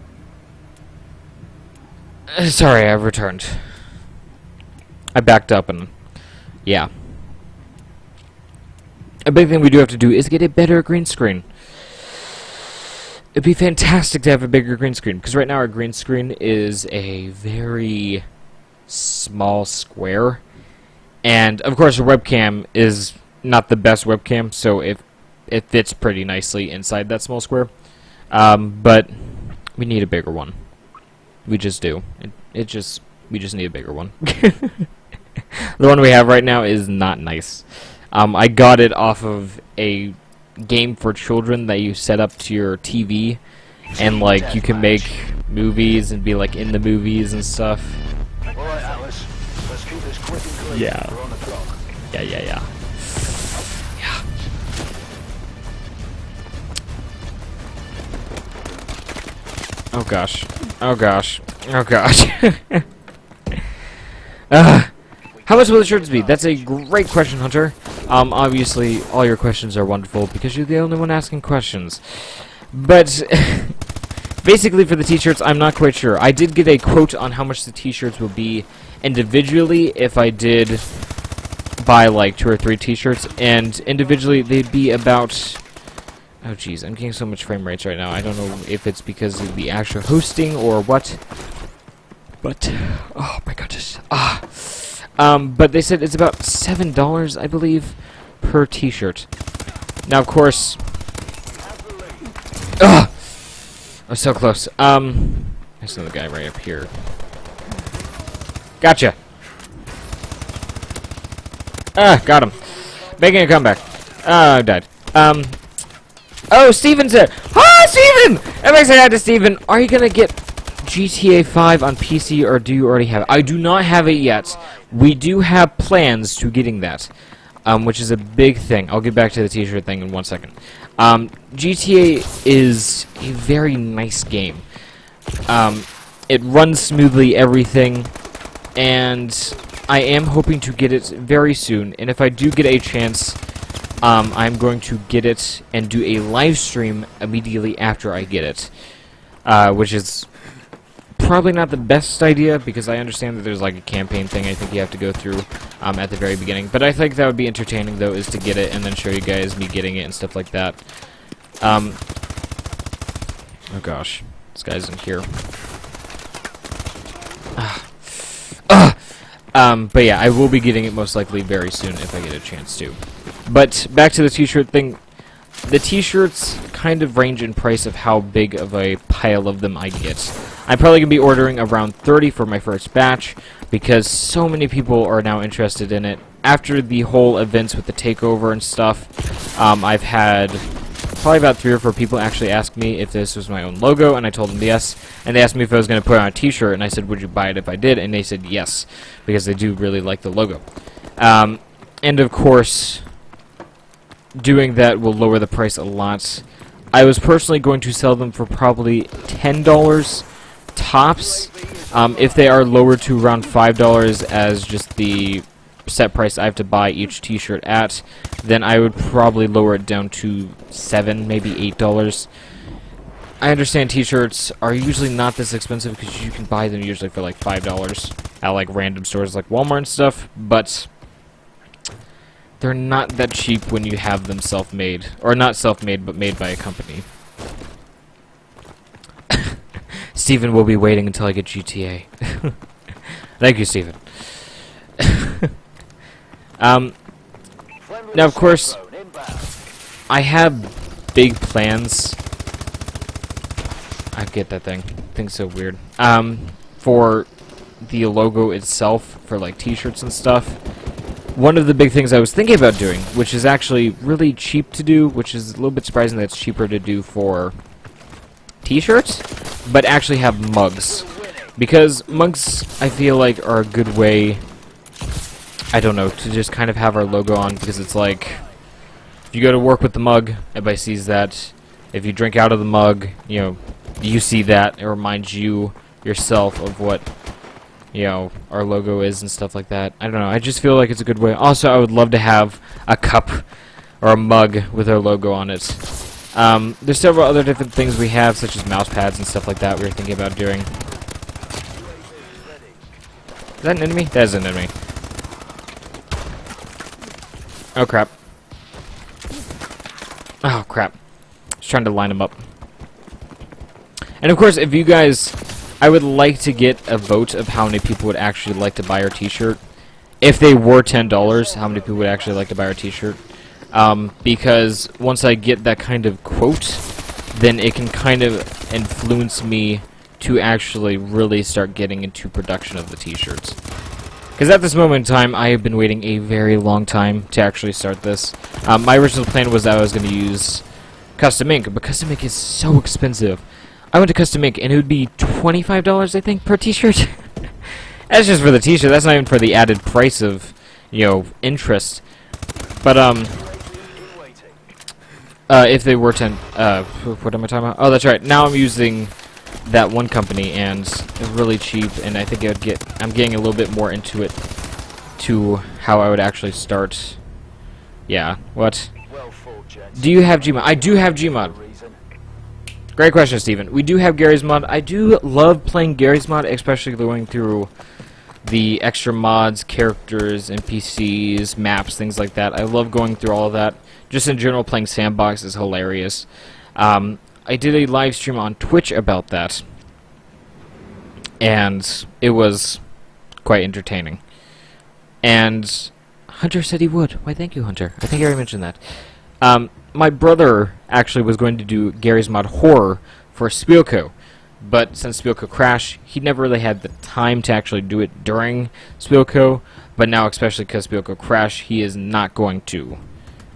Sorry, I've returned. I backed up and, yeah. A big thing we do have to do is get a better green screen. It'd be fantastic to have a bigger green screen, because right now our green screen is a very small square, and of course our webcam is not the best webcam, so it fits pretty nicely inside that small square, but we need a bigger one. We just do. We just need a bigger one. The one we have right now is not nice. I got it off of a game for children that you set up to your TV, and like you can make movies and be like in the movies and stuff. Alright, Alice. Let's keep this quick and clean. Yeah. We're on the clock. Yeah. Oh gosh. Oh gosh. Oh gosh. How much will the shirts be? That's a great question, Hunter. Obviously, all your questions are wonderful because you're the only one asking questions. But basically, for the t-shirts, I'm not quite sure. I did get a quote on how much the t-shirts will be individually if I did buy like 2 or 3 t-shirts, and individually they'd be about... Oh jeez, I'm getting so much frame rates right now. I don't know if it's because of the actual hosting or what. But, oh my goodness. But they said it's about $7, I believe, per t-shirt. Now, of course... Ugh! I was so close. There's another guy right up here. Gotcha! Got him. Making a comeback. I died. Oh, Steven's there! Ah, Steven! Everybody say hi to Steven. Are you gonna get GTA 5 on PC, or do you already have it? I do not have it yet. We do have plans to getting that, which is a big thing. I'll get back to the t-shirt thing in 1 second. GTA is a very nice game. It runs smoothly, everything, and I am hoping to get it very soon, and if I do get a chance, I'm going to get it and do a live stream immediately after I get it, which is probably not the best idea, because I understand that there's like a campaign thing I think you have to go through at the very beginning, but I think that would be entertaining, though, is to get it and then show you guys me getting it and stuff like that. Oh gosh, this guy's in here. But yeah, I will be getting it most likely very soon if I get a chance to. But back to the t-shirt thing. The t-shirts kind of range in price of how big of a pile of them I get. I'm probably going to be ordering around 30 for my first batch, because so many people are now interested in it. After the whole events with the takeover and stuff, I've had probably about 3 or 4 people actually ask me if this was my own logo, and I told them yes. And they asked me if I was going to put it on a t-shirt, and I said, would you buy it if I did? And they said yes, because they do really like the logo. And of course, doing that will lower the price a lot. I was personally going to sell them for probably $10 tops. If they are lower to around $5 as just the set price I have to buy each t-shirt at, then I would probably lower it down to $7, maybe $8. I understand t-shirts are usually not this expensive because you can buy them usually for like $5 at like random stores like Walmart and stuff, but they're not that cheap when you have them self-made. Or not self-made, but made by a company. Steven will be waiting until I get GTA. Thank you, Steven. Now, of course, I have big plans. I get that thing. Thing's so weird. For the logo itself, for like t-shirts and stuff. One of the big things I was thinking about doing, which is actually really cheap to do, which is a little bit surprising that it's cheaper to do for t-shirts, but actually have mugs. Because mugs, I feel like, are a good way, I don't know, to just kind of have our logo on, because it's like, if you go to work with the mug, everybody sees that. If you drink out of the mug, you know, you see that. It reminds you, yourself, of what, you know, our logo is and stuff like that. I don't know, I just feel like it's a good way. Also, I would love to have a cup or a mug with our logo on it. There's several other different things we have, such as mouse pads and stuff like that we were thinking about doing. Is that an enemy? That is an enemy. Oh, crap. Oh, crap. Just trying to line them up. And of course, if you guys... I would like to get a vote of how many people would actually like to buy our t-shirt. If they were $10, how many people would actually like to buy our t-shirt. Because once I get that kind of quote, then it can kind of influence me to actually really start getting into production of the t-shirts. Because at this moment in time, I have been waiting a very long time to actually start this. My original plan was that I was going to use custom ink, but custom ink is so expensive. I went to custom ink, and it would be $25, I think, per t-shirt. That's just for the t-shirt. That's not even for the added price of, you know, interest. But, if they were 10, what am I talking about? Oh, that's right. Now I'm using that one company, and it's really cheap, and I think I'm getting a little bit more into it to how I would actually start. Yeah, what? Well fought, gents. Do you have Gmod? I do have Gmod. Great question, Steven. We do have Gary's mod. I do love playing Gary's mod, especially going through the extra mods, characters, NPCs, maps, things like that. I love going through all of that. Just in general, playing Sandbox is hilarious. I did a live stream on Twitch about that, and it was quite entertaining. And Hunter said he would. Why, thank you, Hunter. I think I already mentioned that. My brother actually was going to do Gary's Mod Horror for Spielko, but since Spielko crashed, he never really had the time to actually do it during Spielko, but now, especially because Spielko crashed, he is not going to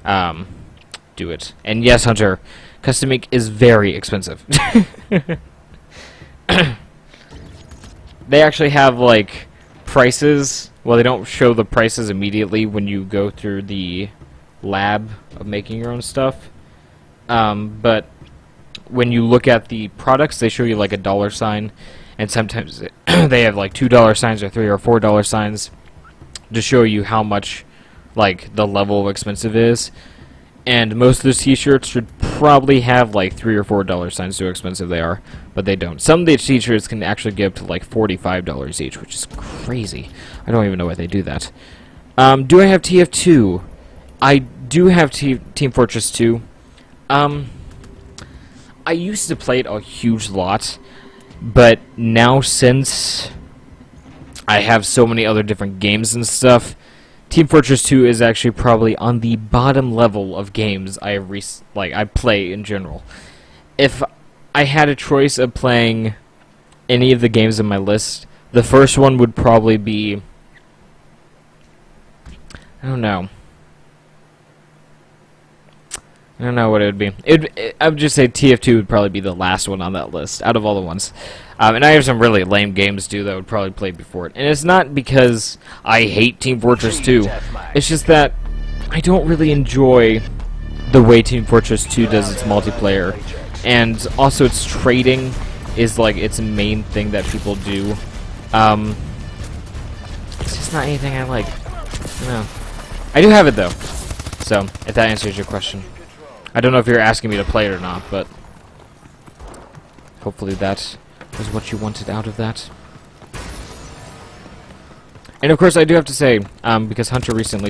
do it. And yes, Hunter, custom ink is very expensive. They actually have, like, prices. Well, they don't show the prices immediately when you go through the lab of making your own stuff, but when you look at the products, they show you like a dollar sign, and sometimes they have like $2 signs or $3 or $4 signs to show you how much, like, the level of expensive is. And most of those t-shirts should probably have like $3 or $4 signs to how expensive they are, but they don't. Some of the t-shirts can actually get up to like $45 each, which is crazy. I don't even know why they do that. Do I have TF2? I do have Team Fortress 2. I used to play it a huge lot, but now since I have so many other different games and stuff, Team Fortress 2 is actually probably on the bottom level of games I play in general. If I had a choice of playing any of the games in my list, the first one would probably be, I don't know what it would be. I would just say TF2 would probably be the last one on that list, out of all the ones. And I have some really lame games, too, that I would probably play before it. And it's not because I hate Team Fortress 2. It's just that I don't really enjoy the way Team Fortress 2 does its multiplayer. And also its trading is, like, its main thing that people do. It's just not anything I like. No. I do have it, though. So, if that answers your question. I don't know if you're asking me to play it or not, but hopefully that was what you wanted out of that. And of course, I do have to say, because Hunter recently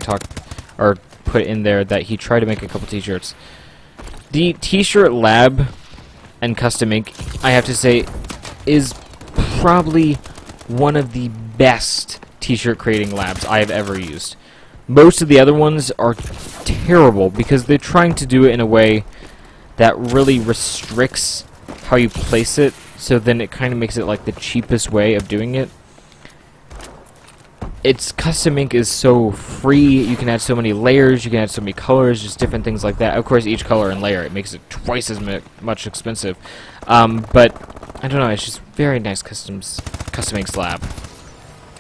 put in there that he tried to make a couple t-shirts. The t-shirt lab and custom ink, I have to say, is probably one of the best t-shirt creating labs I have ever used. Most of the other ones are terrible because they're trying to do it in a way that really restricts how you place it, so then it kind of makes it like the cheapest way of doing it. Its custom ink is so free, you can add so many layers, you can add so many colors, just different things like that. Of course, each color and layer, it makes it twice as much expensive. But, I don't know, it's just very nice custom inks lab.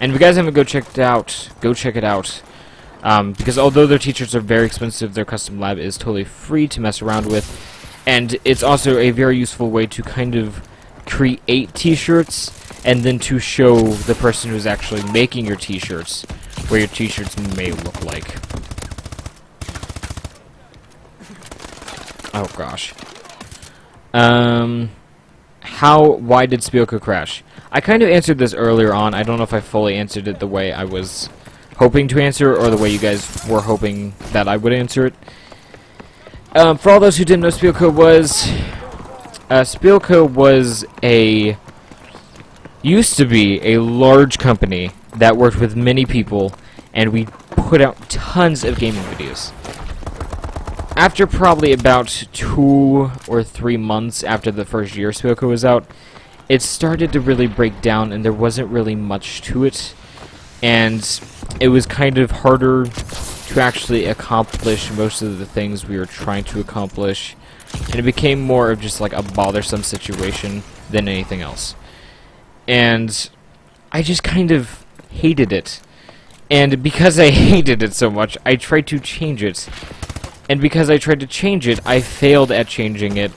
And if you guys haven't go check it out, go check it out. Because although their t-shirts are very expensive, their custom lab is totally free to mess around with. And it's also a very useful way to kind of create t-shirts and then to show the person who's actually making your t-shirts what your t-shirts may look like. Oh gosh. Why did Spielko crash? I kind of answered this earlier on. I don't know if I fully answered it the way I was hoping to answer or the way you guys were hoping that I would answer it. For all those who didn't know, Spielko was used to be a large company that worked with many people, and we put out tons of gaming videos. After probably about 2 or 3 months after the first year Spielko was out, it started to really break down, and there wasn't really much to it, and it was kind of harder to actually accomplish most of the things we were trying to accomplish, and it became more of just like a bothersome situation than anything else. And I just kind of hated it. And because I hated it so much, I tried to change it. And because I tried to change it, I failed at changing it.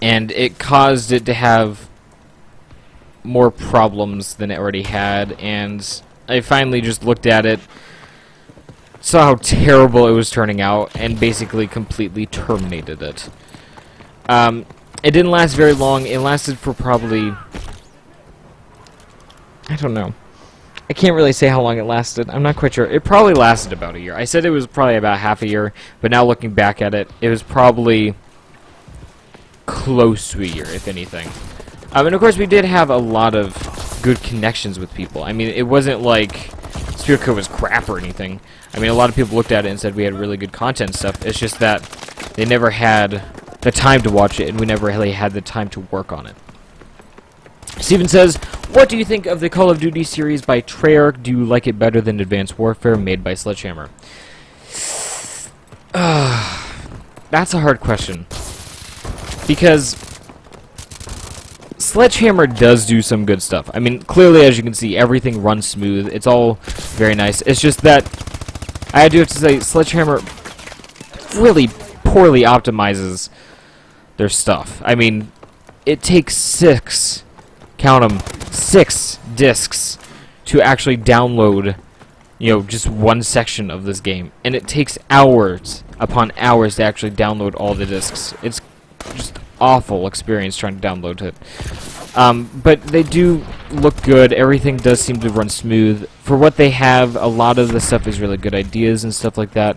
and it caused it to have more problems than it already had, and I finally just looked at it, saw how terrible it was turning out, and basically completely terminated it. It didn't last very long. It lasted for probably, I don't know. I can't really say how long it lasted. I'm not quite sure. It probably lasted about a year. I said it was probably about half a year, but now looking back at it, it was probably close to a year, if anything. And of course, we did have a lot of good connections with people. I mean, it wasn't like Spear Code was crap or anything. I mean, a lot of people looked at it and said we had really good content and stuff. It's just that they never had the time to watch it, and we never really had the time to work on it. Steven says, what do you think of the Call of Duty series by Treyarch? Do you like it better than Advanced Warfare made by Sledgehammer? That's a hard question. Because Sledgehammer does do some good stuff. I mean, clearly, as you can see, everything runs smooth. It's all very nice. It's just that, I do have to say, Sledgehammer really poorly optimizes their stuff. I mean, it takes 6 discs to actually download, you know, just one section of this game. And it takes hours upon hours to actually download all the discs. It's just awful experience trying to download it. But they do look good. Everything does seem to run smooth. For what they have, a lot of the stuff is really good ideas and stuff like that.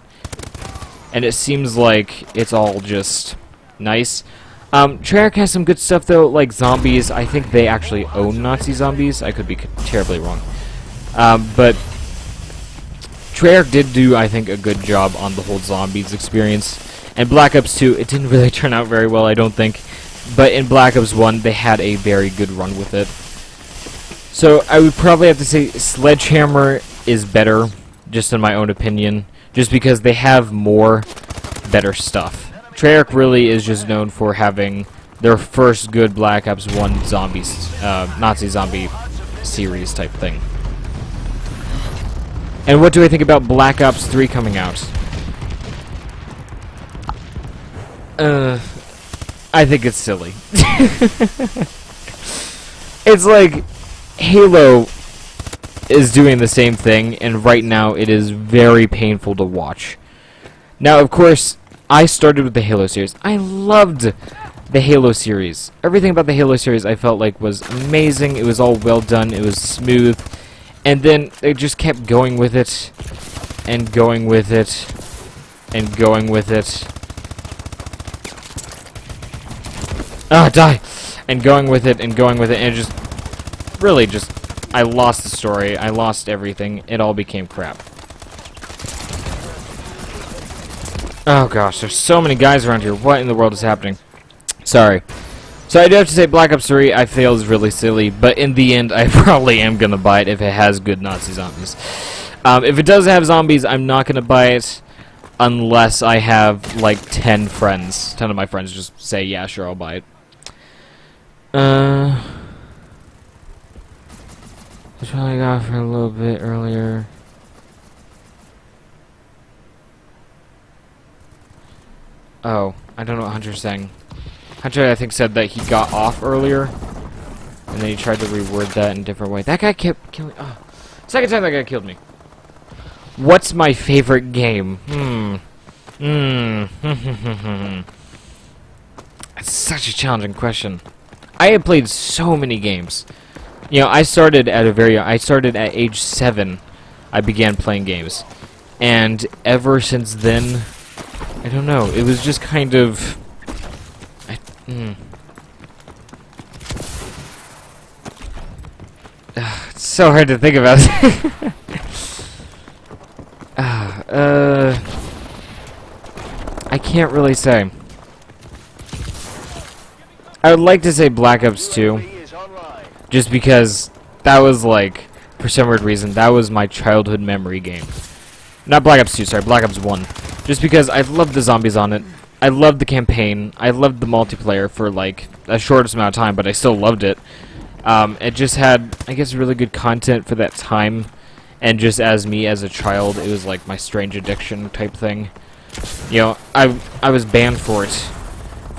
And it seems like it's all just nice. Treyarch has some good stuff, though, like zombies. I think they actually own Nazi zombies. I could be terribly wrong. But Treyarch did do, I think, a good job on the whole zombies experience. And Black Ops 2, it didn't really turn out very well, I don't think. But in Black Ops 1, they had a very good run with it. So I would probably have to say Sledgehammer is better, just in my own opinion, just because they have more better stuff. Treyarch really is just known for having their first good Black Ops 1 zombies, Nazi zombie series type thing. And what do I think about Black Ops 3 coming out? I think it's silly. It's like Halo is doing the same thing, and right now it is very painful to watch. Now, of course, I started with the Halo series. I loved the Halo series. Everything about the Halo series I felt like was amazing. It was all well done. It was smooth. And then they just kept going with it, and going with it, and going with it. Ah, die! And going with it, and going with it, and it just... really just... I lost the story. I lost everything. It all became crap. Oh gosh, there's so many guys around here. What in the world is happening? Sorry. So I do have to say Black Ops 3 I feel is really silly, but in the end I probably am going to buy it if it has good Nazi zombies. If it does have zombies, I'm not going to buy it unless I have like 10 friends. 10 of my friends just say, yeah, sure, I'll buy it. That's what I got for a little bit earlier. Oh, I don't know what Hunter's saying. Hunter, I think, said that he got off earlier, and then he tried to reword that in a different way. That guy kept killing... Oh, second time that guy killed me. What's my favorite game? It's such a challenging question. I have played so many games. You know, I started at age 7. I began playing games, and ever since then, I don't know. It was just kind of. It's so hard to think about. I can't really say. I would like to say Black Ops 2, just because that was like, for some weird reason, that was my childhood memory game. Not Black Ops 2, sorry, Black Ops 1. Just because I loved the zombies on it. I loved the campaign. I loved the multiplayer for like a shortest amount of time, but I still loved it. It just had, I guess, really good content for that time. And just as me as a child, it was like my strange addiction type thing. You know, I was banned for it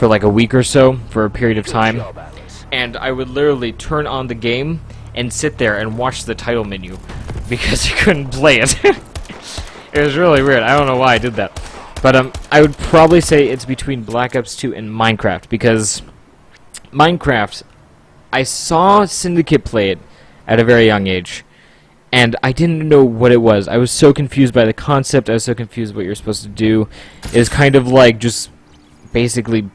for like a week or so, for a period of time. Job, Alice. And I would literally turn on the game and sit there and watch the title menu because I couldn't play it. It was really weird. I don't know why I did that. But I would probably say it's between Black Ops 2 and Minecraft, because Minecraft, I saw Syndicate play it at a very young age, and I didn't know what it was. I was so confused by the concept. I was so confused what you're supposed to do. It was kind of like just basically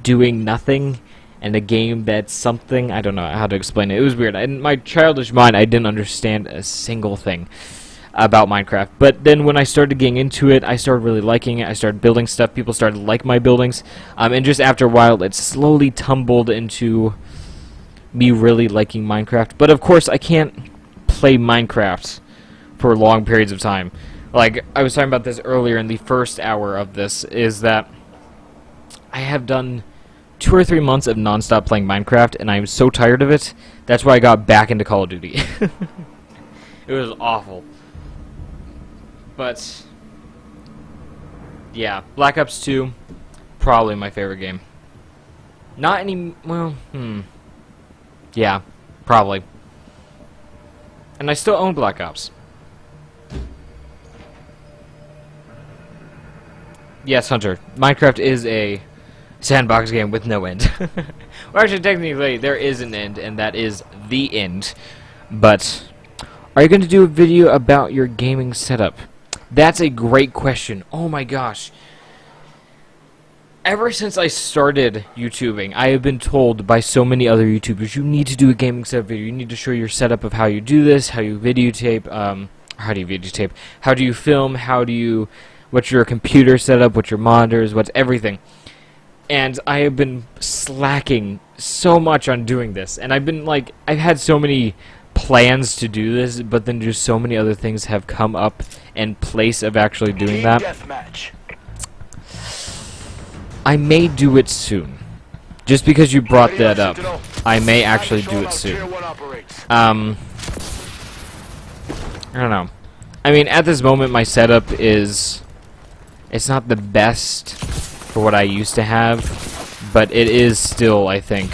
doing nothing in a game that's something. I don't know how to explain it. It was weird. In my childish mind, I didn't understand a single thing about Minecraft. But then when I started getting into it, I started really liking it. I started building stuff. People started to like my buildings. And just after a while, it slowly tumbled into me really liking Minecraft. But of course, I can't play Minecraft for long periods of time. Like, I was talking about this earlier in the first hour of this, is that I have done 2 or 3 months of non-stop playing Minecraft, and I'm so tired of it. That's why I got back into Call of Duty. It was awful. But yeah, Black Ops 2, probably my favorite game. Not any, well, yeah, probably. And I still own Black Ops. Yes, Hunter, Minecraft is a sandbox game with no end. Well, actually, technically, there is an end, and that is the end. But are you going to do a video about your gaming setup? That's a great question. Oh my gosh. Ever since I started YouTubing, I have been told by so many other YouTubers, you need to do a gaming setup video. You need to show your setup of how you do this, how you videotape, how do you film, what's your computer setup, what's your monitors, what's everything. And I have been slacking so much on doing this. And I've had so many plans to do this, but then just so many other things have come up in place of actually doing that. Deathmatch. I may do it soon. Just because you brought that up, I may actually do it soon. I don't know. I mean, at this moment, my setup it's not the best for what I used to have, but it is still, I think,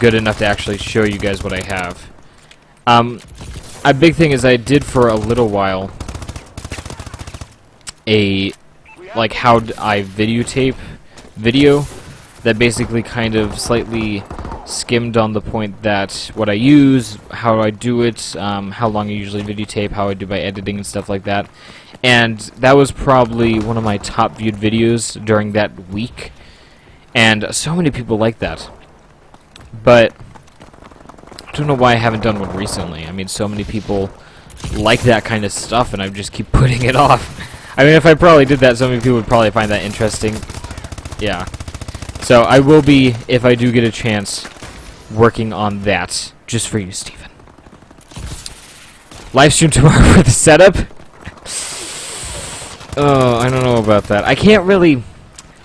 good enough to actually show you guys what I have. A big thing is I did for a little while how I videotape video that basically kind of slightly skimmed on the point that what I use, how I do it, how long I usually videotape, how I do my editing and stuff like that. And that was probably one of my top viewed videos during that week. And so many people like that. But I don't know why I haven't done one recently. I mean, so many people like that kind of stuff, and I just keep putting it off. I mean, if I probably did that, so many people would probably find that interesting. Yeah. So I will be, if I do get a chance, working on that just for you, Steven. Livestream tomorrow for the setup? Oh, I don't know about that. I can't really...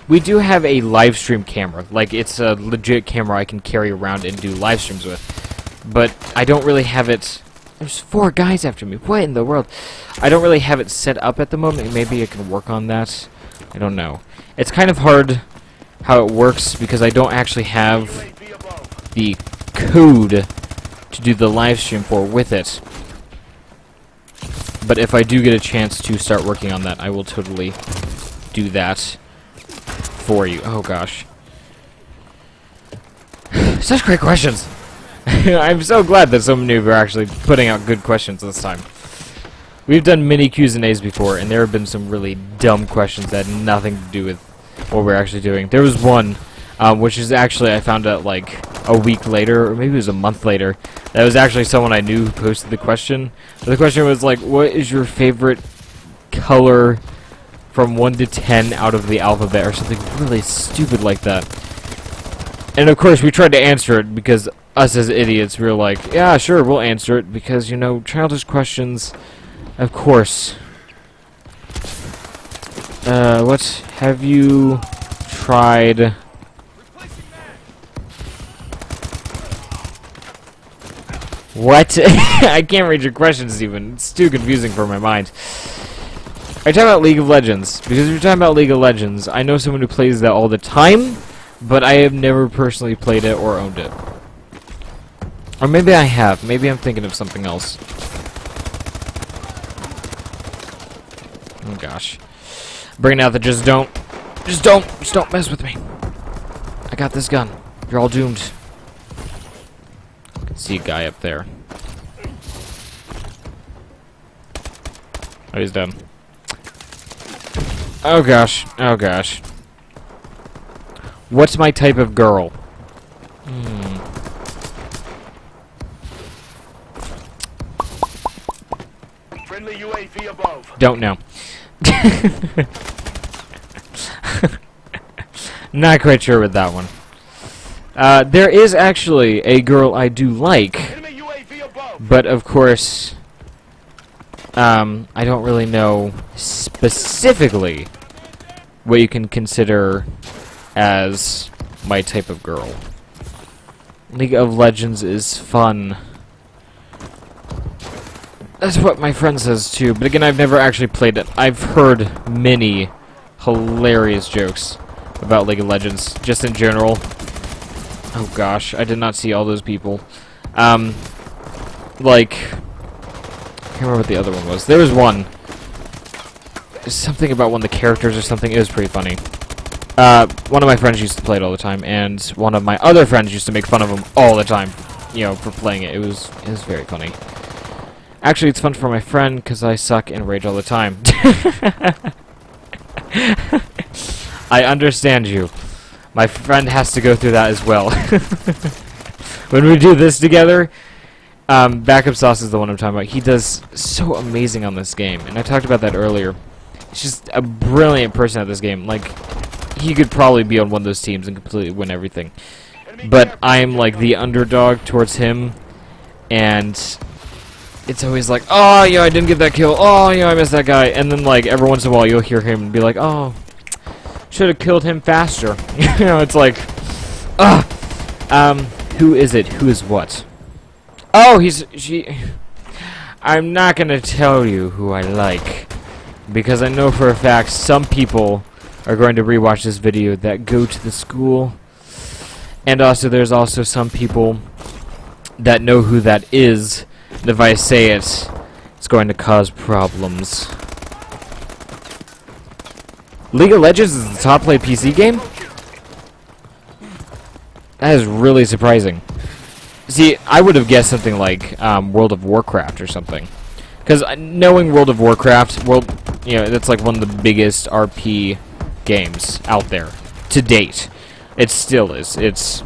We do have a live stream camera. Like, it's a legit camera I can carry around and do live streams with. But I don't really have it... There's 4 guys after me. What in the world? I don't really have it set up at the moment. Maybe I can work on that. I don't know. It's kind of hard how it works because I don't actually have the code to do the live stream for with it. But if I do get a chance to start working on that, I will totally do that for you. Oh gosh. Such great questions! I'm so glad that so many of you are actually putting out good questions this time. We've done many Q&As before, and there have been some really dumb questions that had nothing to do with what we're actually doing. There was one, which is actually, I found out like a week later, or maybe it was a month later, that was actually someone I knew who posted the question. The question was like, what is your favorite color from 1 to 10 out of the alphabet, or something really stupid like that. And of course, we tried to answer it because us as idiots, we were like, yeah, sure, we'll answer it because, you know, childish questions, of course. What have you tried? What? I can't read your questions even. It's too confusing for my mind. Are you talking about League of Legends? Because if you're talking about League of Legends, I know someone who plays that all the time, but I have never personally played it or owned it. Or maybe I have. Maybe I'm thinking of something else. Oh gosh. Bring out the just don't mess with me. I got this gun. You're all doomed. I can see a guy up there. Oh, he's done. Oh gosh. Oh gosh. What's my type of girl? Friendly UAV above. Don't know. Not quite sure with that one. There is actually a girl I do like, Enemy UAV above. but of course, I don't really know specifically what you can consider as my type of girl. League of Legends is fun. That's what my friend says too, but again, I've never actually played it. I've heard many hilarious jokes about League of Legends, just in general. Oh gosh, I did not see all those people. Like, I can't remember what the other one was. There was one. Something about one of the characters or something. It was pretty funny. One of my friends used to play it all the time, and one of my other friends used to make fun of him all the time, you know, for playing it. It was very funny. Actually, it's fun for my friend, because I suck and rage all the time. I understand you. My friend has to go through that as well. When we do this together, Backup Sauce is the one I'm talking about. He does so amazing on this game, and I talked about that earlier. He's just a brilliant person at this game. Like, he could probably be on one of those teams and completely win everything. But I'm like the underdog towards him, and it's always like, oh, yeah, I didn't get that kill. Oh, yeah, I missed that guy. And then, like, every once in a while, you'll hear him be like, oh, should have killed him faster. You know, it's like, who is it? Who is what? Oh, I'm not gonna tell you who I like, because I know for a fact some people are going to rewatch this video that go to the school, and also there's also some people that know who that is, and if I say it, it's going to cause problems. League of Legends is the top played PC game? That is really surprising. See, I would have guessed something like World of Warcraft or something. Because knowing World of Warcraft, you know, that's like one of the biggest RP games out there to date. It still is. It's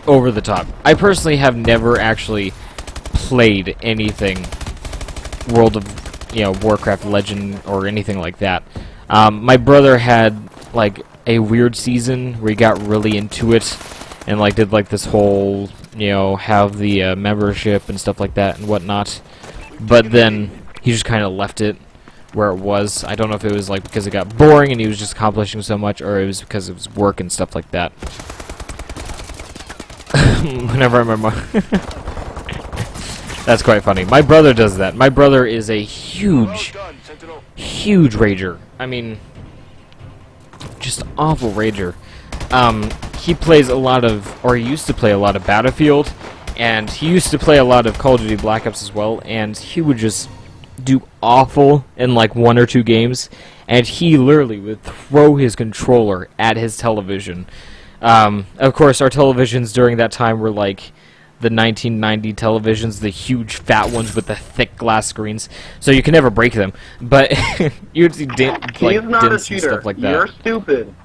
over the top. I personally have never actually played anything World of, you know, Warcraft Legend or anything like that. My brother had like a weird season where he got really into it and like did like this whole, you know, have the membership and stuff like that and whatnot. But then he just kind of left it where it was. I don't know if it was like because it got boring and he was just accomplishing so much, or it was because of his work and stuff like that. Whenever I remember. That's quite funny. My brother does that. My brother is a huge rager. I mean, just awful rager. He plays a lot of, or he used to play a lot of Battlefield, and he used to play a lot of Call of Duty Black Ops as well, and he would just do awful in like 1 or 2 games, and he literally would throw his controller at his television. Of course, our televisions during that time were like the 1990 televisions, the huge fat ones with the thick glass screens, so you can never break them. But you'd see dents and stuff like that. You're stupid.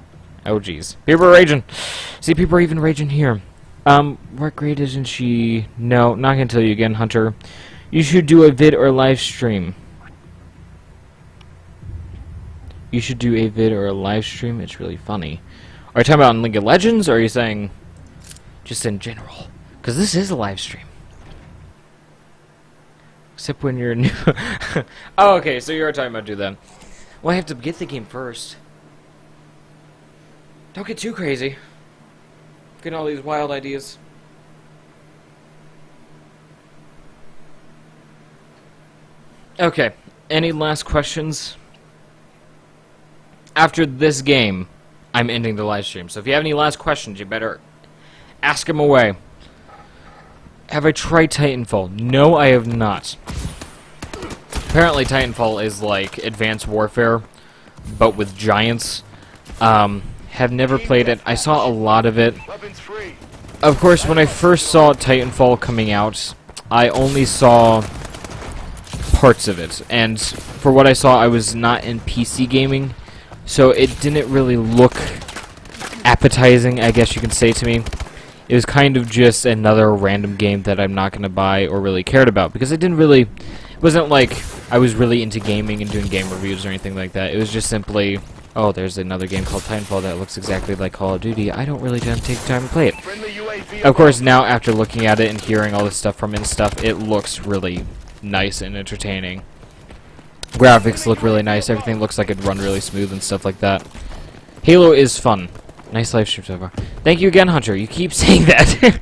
Oh jeez, people are raging. See, people are even raging here. What grade isn't she? No, not gonna tell you again, Hunter. You should do a vid or live stream. You should do a vid or a live stream. It's really funny. Are you talking about on League of Legends, or are you saying just in general? Because this is a live stream. Except when you're new. Oh, okay, so you are talking about do that. Well, I have to get the game first. Don't get too crazy. Getting all these wild ideas. Okay, any last questions? After this game, I'm ending the live stream. So if you have any last questions, you better ask them away. Have I tried Titanfall? No, I have not. Apparently Titanfall is like Advanced Warfare, but with giants. Have never played it. I saw a lot of it. Of course, when I first saw Titanfall coming out, I only saw parts of it. And for what I saw, I was not in PC gaming, so it didn't really look appetizing, I guess you can say to me. It was kind of just another random game that I'm not going to buy or really cared about, because it wasn't like I was really into gaming and doing game reviews or anything like that. It was just simply, oh, there's another game called Titanfall that looks exactly like Call of Duty. I don't really take time to play it. Of course, now after looking at it and hearing all this stuff from it and stuff, it looks really nice and entertaining. Graphics look really nice. Everything looks like it'd run really smooth and stuff like that. Halo is fun. Nice live stream so far. Thank you again, Hunter. You keep saying that.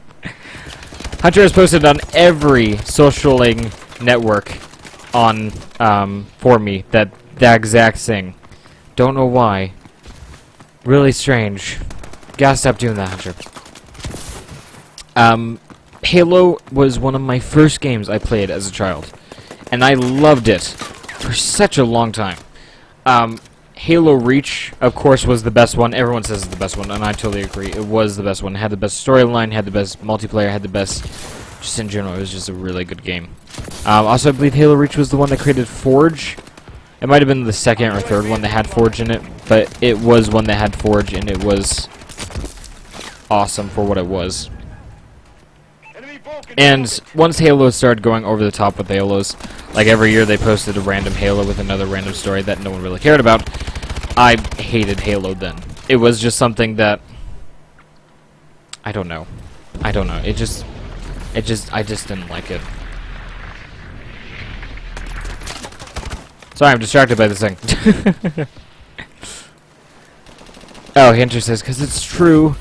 Hunter has posted on every socialing network on for me that exact thing. Don't know why. Really strange. Gotta stop doing that, Hunter. Halo was one of my first games I played as a child, and I loved it for such a long time. Halo Reach, of course, was the best one. Everyone says it's the best one, and I totally agree. It was the best one. It had the best storyline, had the best multiplayer, had the best... Just in general, it was just a really good game. Also, I believe Halo Reach was the one that created Forge. It might have been the second or third one that had Forge in it, but it was one that had Forge, and it was awesome for what it was. And once Halo started going over the top with Halos, like every year they posted a random Halo with another random story that no one really cared about, I hated Halo then. It was just something that... I don't know. I just didn't like it. Sorry, I'm distracted by this thing. Oh, Hunter says, because it's true.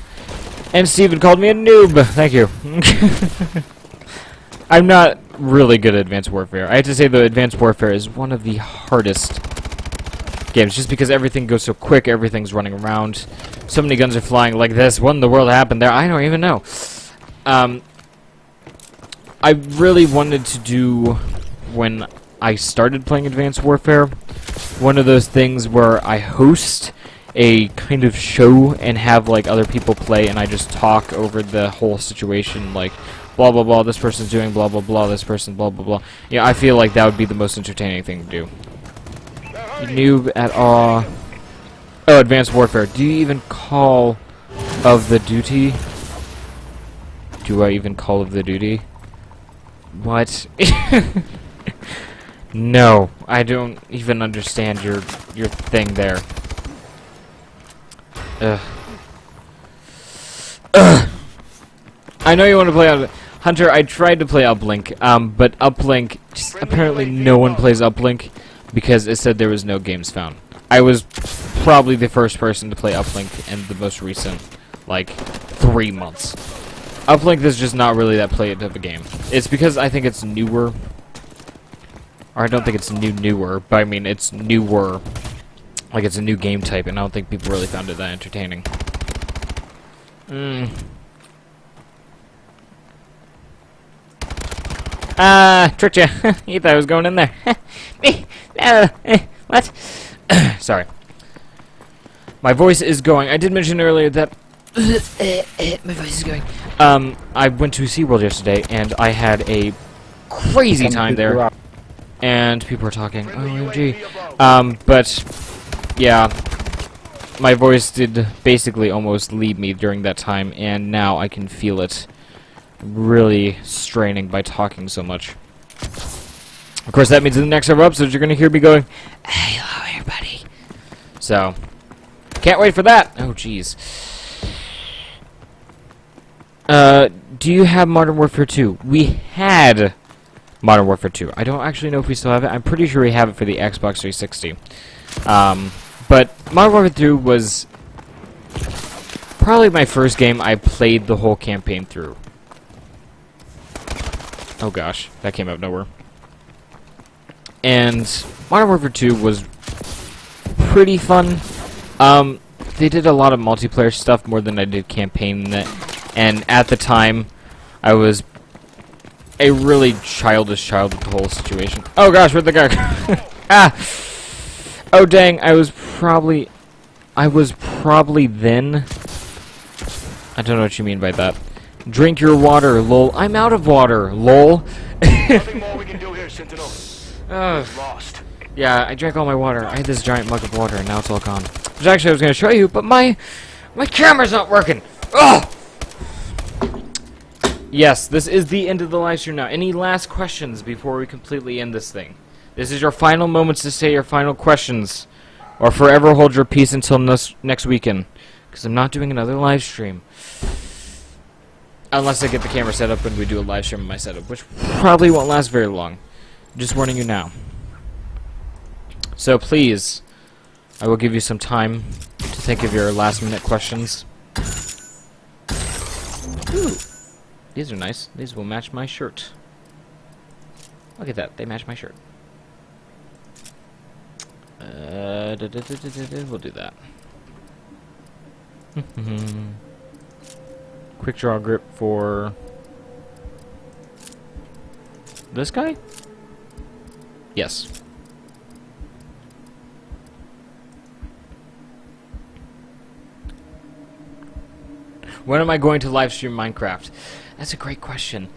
And Steven called me a noob. Thank you. I'm not really good at Advanced Warfare. I have to say, though, Advanced Warfare is one of the hardest games, just because everything goes so quick, everything's running around, so many guns are flying like this. What in the world happened there? I don't even know. I really wanted to do, when I started playing Advanced Warfare, one of those things where I host a kind of show and have like other people play, and I just talk over the whole situation, like blah blah blah, this person's doing blah blah blah, this person blah blah blah. Yeah, I feel like that would be the most entertaining thing to do. You noob at all. Oh, Advanced Warfare. Do you even Call of the Duty? Do I even Call of the Duty? What? No, I don't even understand your thing there. Ugh. I know you want to play on Hunter. I tried to play Uplink, but Uplink, apparently no one plays Uplink because it said there was no games found. I was probably the first person to play Uplink in the most recent, like, 3 months. Uplink is just not really that played of a game. It's because I think it's newer. Or I don't think it's newer, but I mean it's newer. Like it's a new game type, and I don't think people really found it that entertaining. Tricked ya. You thought I was going in there. What? Sorry. My voice is going. I did mention earlier that my voice is going. I went to SeaWorld yesterday, and I had a crazy time there. And people were talking, OMG. But, yeah, my voice did basically almost leave me during that time, and now I can feel it really straining by talking so much. Of course, that means in the next several episodes, you're going to hear me going, hello, everybody. So, can't wait for that. Oh, jeez. Do you have Modern Warfare 2? We had Modern Warfare 2. I don't actually know if we still have it. I'm pretty sure we have it for the Xbox 360. But Modern Warfare 2 was probably my first game I played the whole campaign through. Oh gosh, that came out of nowhere. And Modern Warfare 2 was pretty fun. they did a lot of multiplayer stuff more than I did campaign in it. And at the time, I was a really childish child with the whole situation. Oh gosh, where'd the guy go? Ah! Oh dang, I was probably then... I don't know what you mean by that. Drink your water, lol. I'm out of water, lol. Nothing more we can do here, Sentinel. Lost. Yeah, I drank all my water. I had this giant mug of water, and now it's all gone. Which actually I was going to show you, but my camera's not working. Ugh! Yes, this is the end of the live stream now. Any last questions before we completely end this thing? This is your final moments to say your final questions. Or forever hold your peace until next weekend. Because I'm not doing another live stream. Unless I get the camera set up and we do a live stream of my setup. Which probably won't last very long. Just warning you now. So please, I will give you some time to think of your last minute questions. Ooh. These are nice. These will match my shirt. Look at that. They match my shirt. We'll do that. Quick draw grip for this guy? Yes. When am I going to live stream Minecraft? That's a great question.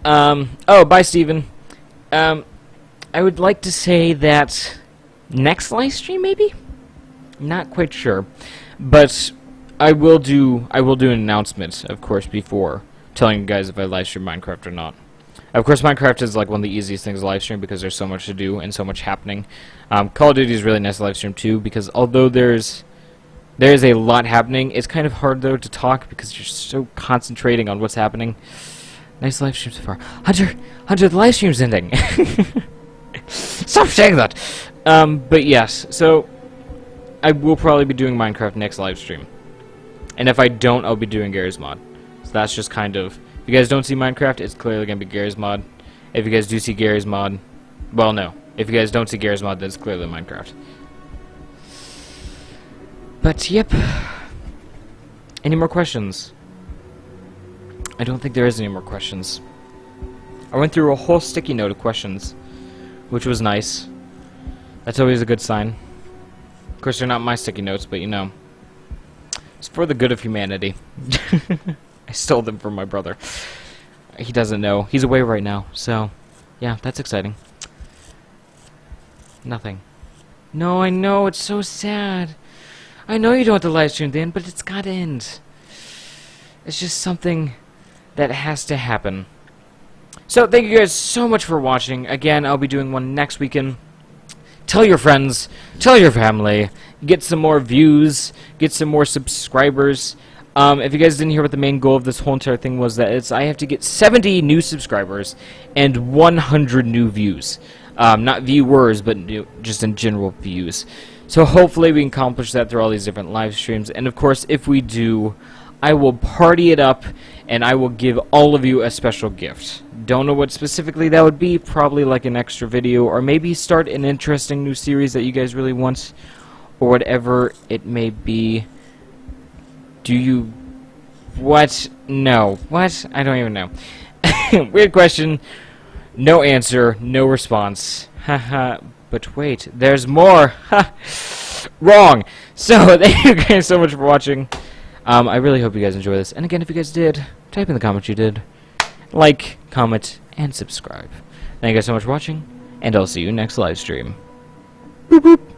Oh, bye, Steven. I would like to say that next live stream, maybe? Not quite sure. But I will do an announcement, of course, before telling you guys if I live stream Minecraft or not. Of course, Minecraft is like one of the easiest things to live stream because there's so much to do and so much happening. Call of Duty is really nice to live stream too because although there's a lot happening, it's kind of hard though to talk because you're so concentrating on what's happening. Nice live stream so far. Hunter, the live stream's ending. Stop saying that. But yes, so I will probably be doing Minecraft next live stream. And if I don't, I'll be doing Gary's mod. So that's just kind of... If you guys don't see Minecraft, it's clearly going to be Gary's mod. If you guys do see Gary's mod... Well, no. If you guys don't see Gary's mod, then it's clearly Minecraft. But, yep. Any more questions? I don't think there is any more questions. I went through a whole sticky note of questions, which was nice. That's always a good sign. Of course, they're not my sticky notes, but you know. It's for the good of humanity. I stole them from my brother. He doesn't know. He's away right now, so yeah, that's exciting. Nothing. No, I know, it's so sad. I know you don't want the live stream to end, but it's gotta end. It's just something that has to happen. So, thank you guys so much for watching. Again, I'll be doing one next weekend. Tell your friends, tell your family, get some more views, get some more subscribers. If you guys didn't hear what the main goal of this whole entire thing was, that I have to get 70 new subscribers and 100 new views. Not viewers, but just in general views. So hopefully we can accomplish that through all these different live streams. And of course, if we do, I will party it up and I will give all of you a special gift. Don't know what specifically that would be, probably like an extra video, or maybe start an interesting new series that you guys really want, or whatever it may be. Do you... What? No. What? I don't even know. Weird question. No answer. No response. Haha. But wait, there's more. Ha! Wrong. So, thank you guys so much for watching. I really hope you guys enjoy this. And again, if you guys did, type in the comments you did. Like, comment, and subscribe. Thank you guys so much for watching, and I'll see you next live stream. Boop boop.